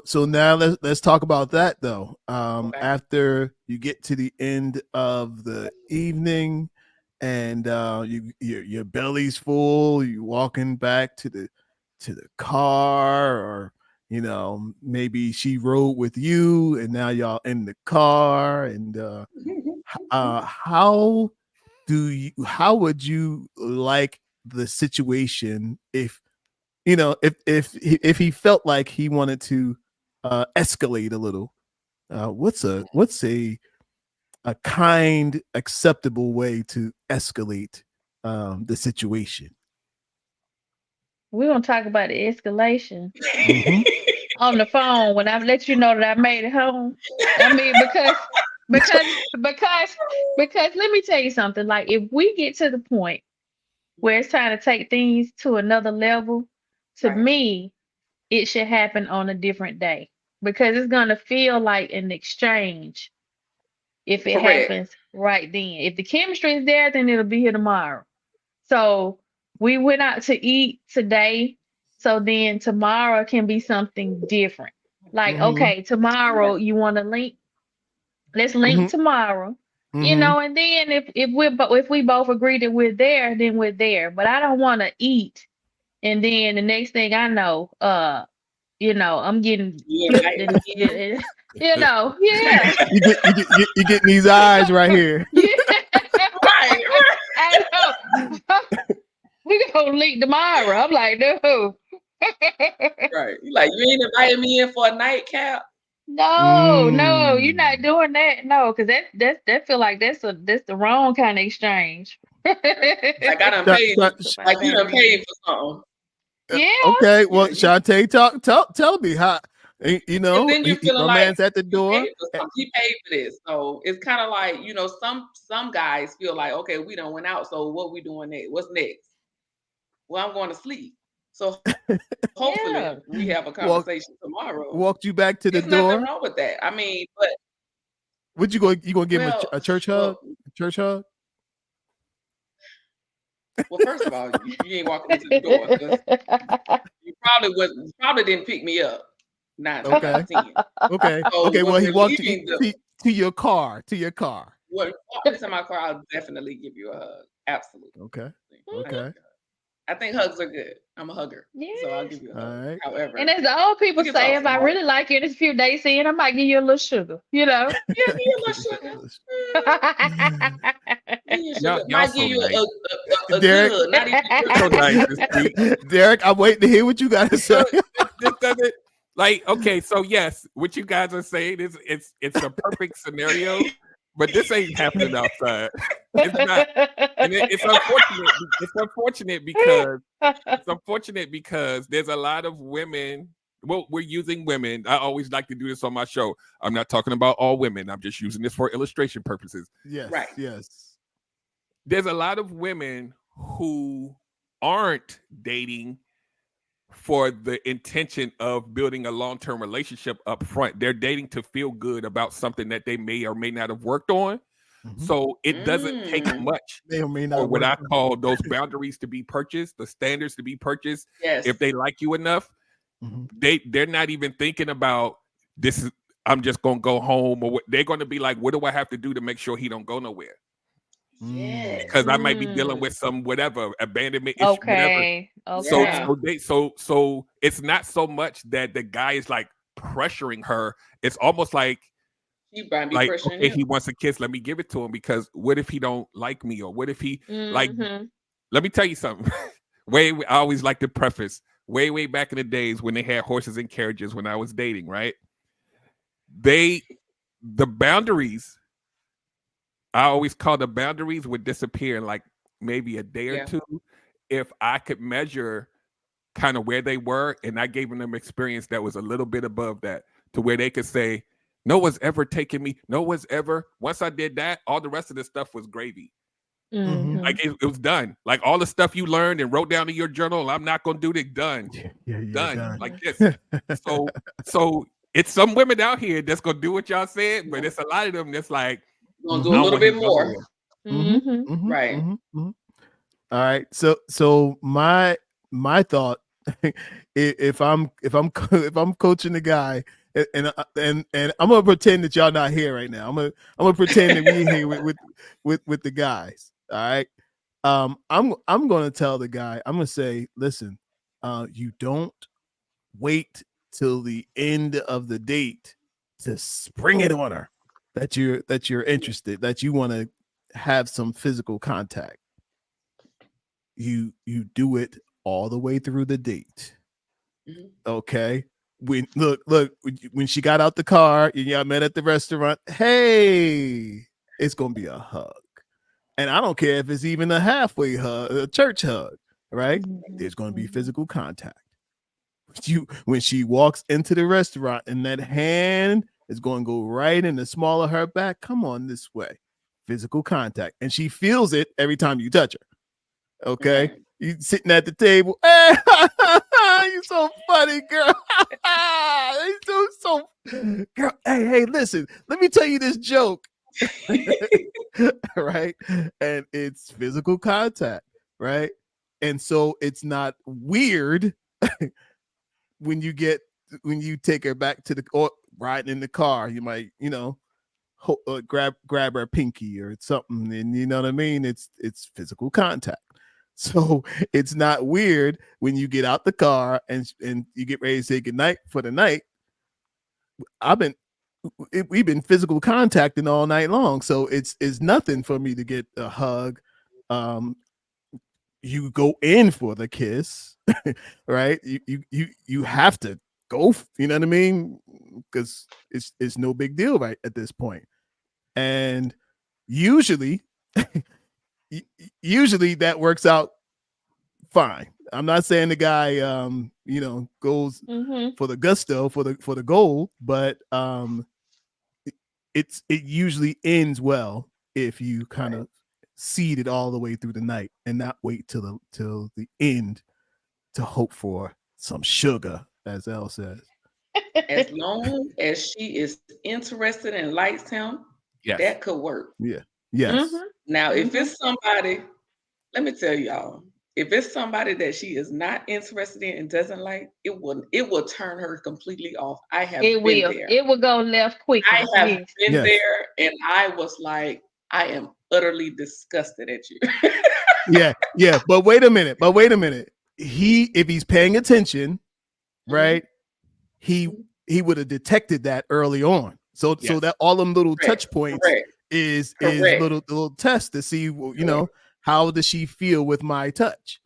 so now let's talk about that though. Okay. After you get to the end of the evening, and your belly's full, you walking back to the car, or maybe she rode with you, and now y'all in the car, and how would you like the situation if if he felt like he wanted to escalate a little? What's a kind, acceptable way to escalate the situation? We're gonna talk about the escalation Mhm. on the phone when I let you know that I made it home. I mean, because let me tell you something. Like if we get to the point where it's time to take things to another level, to Right. me, it should happen on a different day because it's gonna feel like an exchange if it Correct. happens right then. If the chemistry is there, then it'll be here tomorrow. So we went out to eat today. So then tomorrow can be something different. Like, Mhm. okay, tomorrow you want to link. Let's link Mhm. tomorrow. Mhm. And then if we both agree that we're there, then we're there. But I don't want to eat, and then the next thing I know, I'm getting You flipped, invited and again? yeah, You getting these eyes right here. yeah. Right. I know. We gonna link tomorrow. I'm like, no. Right. You like, you ain't invited me in for a nightcap? No, you're not Mm. doing that. No, because that feel like that's the wrong kind of exchange. Like I done Shot- paid you. shot- Like you done paid for something. Yeah. Okay, well, Yeah, Shantae, tell me how. Because then you're feeling My like man's at the you door. paid for something. He paid for this. So it's kind of like, some guys feel like, okay, we done went out. So what we doing next? What's next? Well, I'm going to sleep. So hopefully Yeah. we have a Walk, conversation tomorrow. walked you back to the There's nothing door. wrong with that. I mean, but Would you gonna give him well, a church hug? A church hug? well, first of all, you ain't walking me to the door because you probably didn't pick me up 9 times out Okay, of 10. okay. So when Well, he we're walked you leaving the to your car. To your car. when you walk into my car, I'll definitely give you a hug. Absolutely. Okay. I'll give you a Okay. hug. I think hugs are good. I'm a hugger, so I'll Yes. give you a All hug. right. However, And as the old people we can say, talk if some I more. really like you in a few days in, I might give you a little sugar, Yeah, give you a little sugar. Y'all might so give you nice. a Derek. good, not even You're so nice this week. Derek, I'm waiting to hear what you got to say. This doesn't like okay. So yes, what you guys are saying is it's a perfect scenario, but this ain't happening outside. It's not, and it's unfortunate. It's unfortunate because there's a lot of women. Well, we're using women. I always like to do this on my show. I'm not talking about all women. I'm just using this for illustration purposes. Yes, Right. yes. There's a lot of women who aren't dating for the intention of building a long-term relationship up front. They're dating to feel good about something that they may or may not have worked on. Mhm. So it doesn't take Mm. much May or may for not what work. I call those boundaries to be purchased, the standards to be purchased. Yes. If they like you enough, Mhm. they're not even thinking about this is I'm just gonna go home, or what they're gonna be like, what do I have to do to make sure he don't go nowhere? Yes. Because I might be dealing Mm. with some whatever abandonment issue, whatever. Okay. So Okay. so it's not so much that the guy is like pressuring her. It's almost like He might be pressuring okay, him. he wants a kiss, let me give it to him, because what if he don't like me, or what if he like? Mm-hmm. Let me tell you something. I always like to preface way back in the days when they had horses and carriages when I was dating, right? The boundaries, I always call the boundaries would disappear in like maybe a day or Yeah. two if I could measure kind of where they were and I gave them experience that was a little bit above that, to where they could say, no one's ever taken me, no one's ever. Once I did that, all the rest of the stuff was gravy. Mm-hmm. Like it was done. Like all the stuff you learned and wrote down in your journal, I'm not gonna do it. Done. Yeah, Done. Like this. so So it's some women out here that's gonna do what y'all said, but it's a lot of them that's like, Gonna Mhm. do I a don't little want bit him to go more. nowhere. Mm-hmm. Right. All right. So my thought, if I'm if I'm coaching the guy, and I'm gonna pretend that y'all not here right now. I'm gonna pretend that we here with the guys. All right. I'm gonna tell the guy. I'm gonna say, listen, you don't wait till the end of the date to spring it on her that you're interested, that you want to have some physical contact. You do it all the way through the date. Mhm. Okay. When she got out the car, y'all met at the restaurant. Hey, it's gonna be a hug. And I don't care if it's even a halfway hug, a church hug, right? There's gonna be physical contact. When she walks into the restaurant and that hand is going to go right in the small of her back, come on this way. Physical contact. And she feels it every time you touch her. Okay. Right. You sitting at the table. Hey, you so funny, girl. You so girl. Hey, listen, let me tell you this joke. Right. And it's physical contact, right? And so it's not weird when you take her back to the or riding in the car, you might grab her pinky or something, and you know what I mean. It's physical contact, so it's not weird when you get out the car and you get ready to say goodnight for the night. We've been physical contacting all night long, so it's nothing for me to get a hug. You go in for the kiss, right? You have to go, you know what I mean? Because it's no big deal right at this point. And usually usually that works out fine. I'm not saying the guy goes Mm-hmm. for the gusto for the goal, but it usually ends well if you kind of seed it all the way through the night and not wait till the end to hope for some sugar, as Elle says. As long as she is interested and likes him, Yes. that could work. Yeah. Yes. Mm-hmm. Now, if it's somebody, let me tell y'all, if it's somebody that she is not interested in and doesn't like, it will turn her completely off. I have It been will. there. It will go left quickly. I have Yes. been Yes. there, and I was like, I am utterly disgusted at you. Yeah. But wait a minute. If he's paying attention, right, he would have detected that early on. So Yes. that all them little Correct. touch points Correct. is Correct. little test to see, you Correct. know, how does she feel with my touch?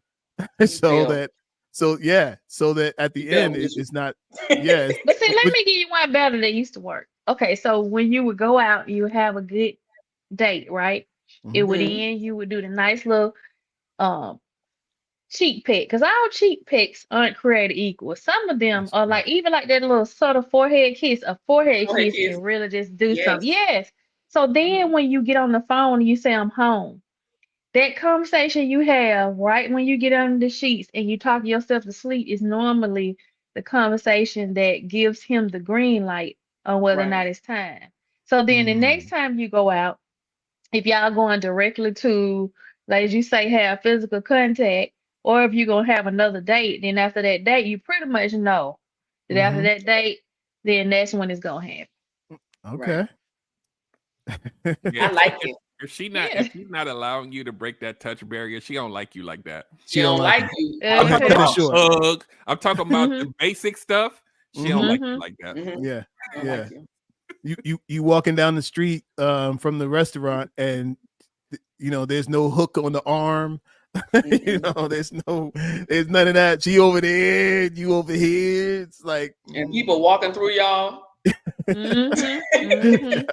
You so feel that so yeah, so that at you the feel end visual. it's not, yeah, But see, let but me give you one better that used to work. Okay, so when you would go out, you would have a good date, right? It mhm, would Mhm. end, you would do the nice little um cheek pick, because all cheek picks aren't created equal. Some of them that's are right. like even like that little sort of forehead kiss. A forehead Go ahead, kiss kids. can really just do something. Yes. Yes. So then Mhm. when you get on the phone and you say I'm home, that conversation you have right when you get under the sheets and you talk yourself to sleep is normally the conversation that gives him the green light on whether or Right. not it's time. So then the next Mm, time you go out, if y'all going directly to, like you say, have physical contact, or if you're gonna have another date, then after that date, you pretty much know that after mhm, that date, then that's when it's gonna happen. Right. okay. Yeah, I like if it. she not Yeah. if she's not allowing you to break that touch barrier, she don't like you like that. She She don't don't like like you. you. I'm Go ahead, talking cut Uh-huh. it about short. hug. I'm talking about Mhm. the basic stuff. She don't Mhm, like you Mhm. like that. Mhm. yeah, Don't yeah. like you. You walking down the street from the restaurant, and you know there's no hook on the arm. You Mm-mm. know, there's none of that. She over there, you over here. It's like And people walking through y'all. Mhm. Mhm.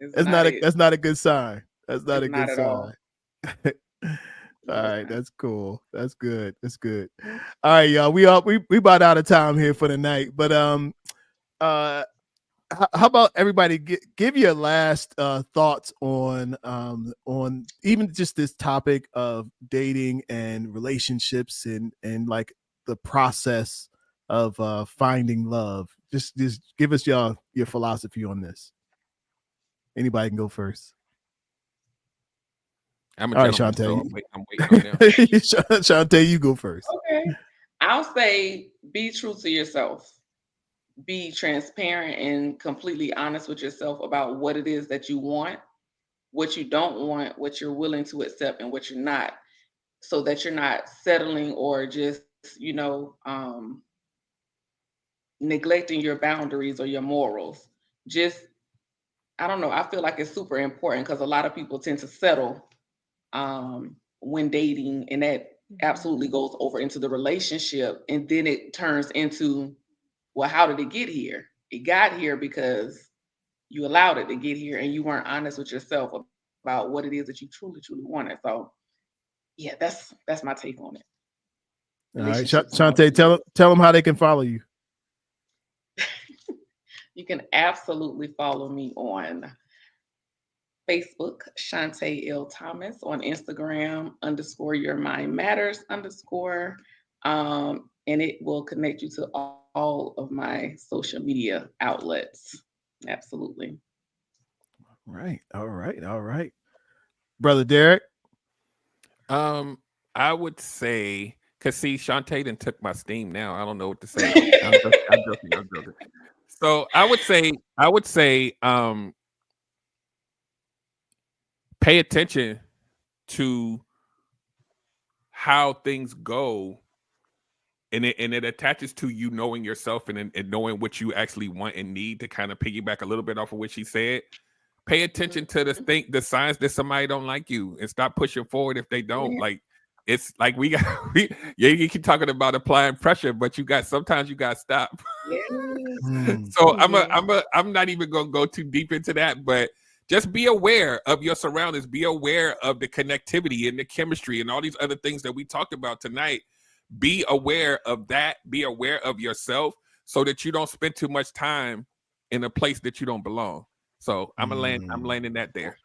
It's not it. that's not a good sign. That's not It's a good not at sign. all. All No, it's right, not. that's cool. That's good. That's good. All right, y'all. We about out of time here for the night, but uh how about everybody give your last thoughts on even just this topic of dating and relationships and like the process of finding love. Just give us your philosophy on this. Anybody can go first. I'm a All right, gentleman, so Shantae. I'm waiting on them. Shantae, you go first. Okay. I'll say be true to yourself. Be transparent and completely honest with yourself about what it is that you want, what you don't want, what you're willing to accept, and what you're not, so that you're not settling or just, neglecting your boundaries or your morals. Just, I don't know. I feel like it's super important because a lot of people tend to settle when dating, and that absolutely goes over into the relationship, and then it turns into, well, how did it get here? It got here because you allowed it to get here, and you weren't honest with yourself about what it is that you truly, truly wanted. So, yeah, that's my take on it. All right, Relationships and all Shantae, that. tell them how they can follow you. You can absolutely follow me on Facebook, Shantae L. Thomas, on Instagram, _your mind matters _ and it will connect you to all of my social media outlets. Absolutely. Right. All right. All right. Brother Derek. Um, I would say, cause see, Shantae done took my steam now. I don't know what to say. I'm joking. So I would say, pay attention to how things go, and it attaches to you knowing yourself and knowing what you actually want and need, to kind of piggyback a little bit off of what she said. Pay attention to the signs that somebody don't like you, and stop pushing forward if they don't. Yeah. Like, it's like yeah, you keep talking about applying pressure, but sometimes you got to stop. Yes. Mm, So Yeah. I'm not even gonna go too deep into that, but just be aware of your surroundings, be aware of the connectivity and the chemistry and all these other things that we talked about tonight. Be aware of that, be aware of yourself, so that you don't spend too much time in a place that you don't belong. So I'm mm. landing that there.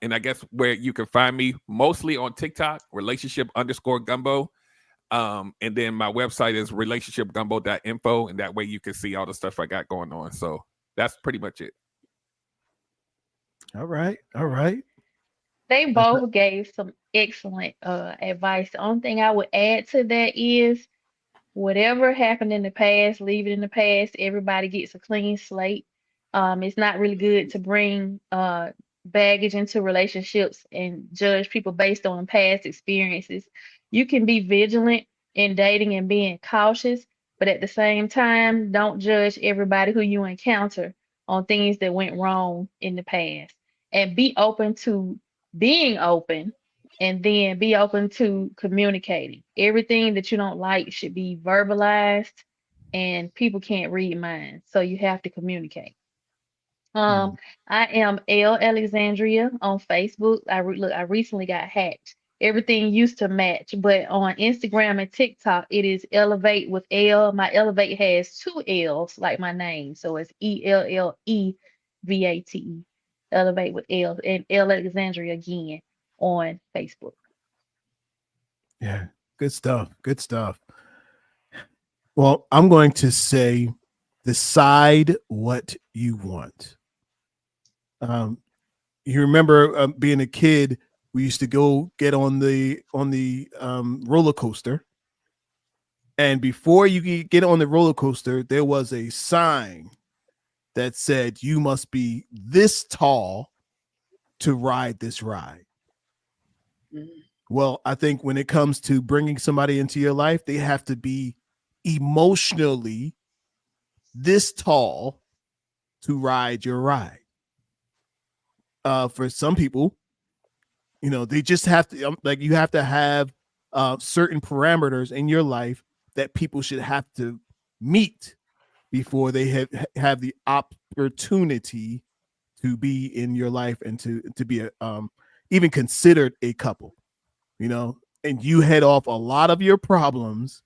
And I guess where you can find me mostly on TikTok, relationship_gumbo. And then my website is relationshipgumbo.info, and that way you can see all the stuff I got going on. So that's pretty much it. All right. All right. They That's not, both gave some excellent advice. The only thing I would add to that is whatever happened in the past, leave it in the past. Everybody gets a clean slate. It's not really good to bring baggage into relationships and judge people based on past experiences. You can be vigilant in dating and being cautious, but at the same time, don't judge everybody who you encounter on things that went wrong in the past, and be open to being open, and then be open to communicating. Everything that you don't like should be verbalized, and people can't read minds, so you have to communicate. Um, Mm. I am L Alexandria on Facebook. Look, I recently got hacked. Everything used to match, but on Instagram and TikTok, it is Elevate with L. My Elevate has two L's, like my name, so it's ELLEVATE. Elevate with L, and L Alexandria again on Facebook. Yeah, good stuff. Good stuff. Well, I'm going to say decide what you want. Um, you remember being a kid, we used to go get on the roller coaster, and before you could get on the roller coaster, there was a sign that said you must be this tall to ride this ride. Mhm. Well, I think when it comes to bringing somebody into your life, they have to be emotionally this tall to ride your ride. For some people, they just have to like you have to have certain parameters in your life that people should have to meet before they have the opportunity to be in your life and to be even considered a couple. And you head off a lot of your problems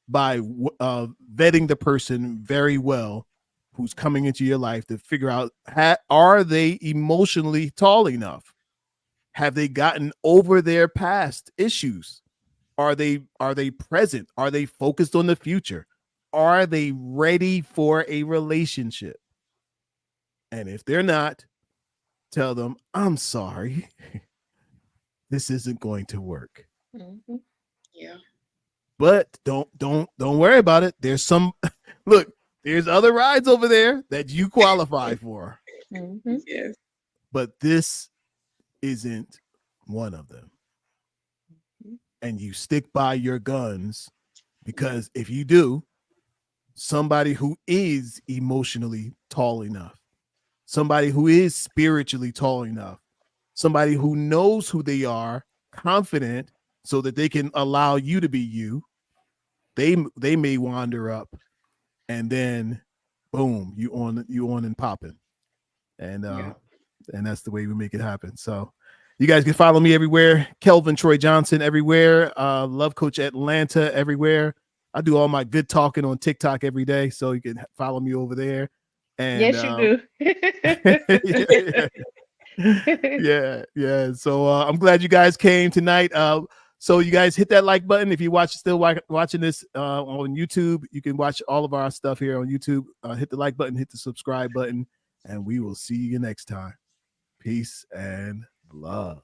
by vetting the person very well who's coming into your life to figure out, are they emotionally tall enough? Have they gotten over their past issues? Are they present? Are they focused on the future? Are they ready for a relationship? And if they're not, tell them, I'm sorry, this isn't going to work. Mhm, Yeah. But don't worry about it. There's some look, there's other rides over there that you qualify for, mhm, Yes. but this isn't one of them. And you stick by your guns, because if you do, somebody who is emotionally tall enough, somebody who is spiritually tall enough, somebody who knows who they are, confident, so that they can allow you to be you, they may wander up, and then boom, you on and popping. And Yeah. and that's the way we make it happen. So you guys can follow me everywhere. Kelvin Troy Johnson everywhere. Love Coach Atlanta everywhere. I do all my good talking on TikTok every day, so you can follow me over there. And yes, you do. yeah, yeah. So I'm glad you guys came tonight. So you guys hit that like button. If you watching this on YouTube, you can watch all of our stuff here on YouTube. Hit the like button, hit the subscribe button, and we will see you next time. Peace and love.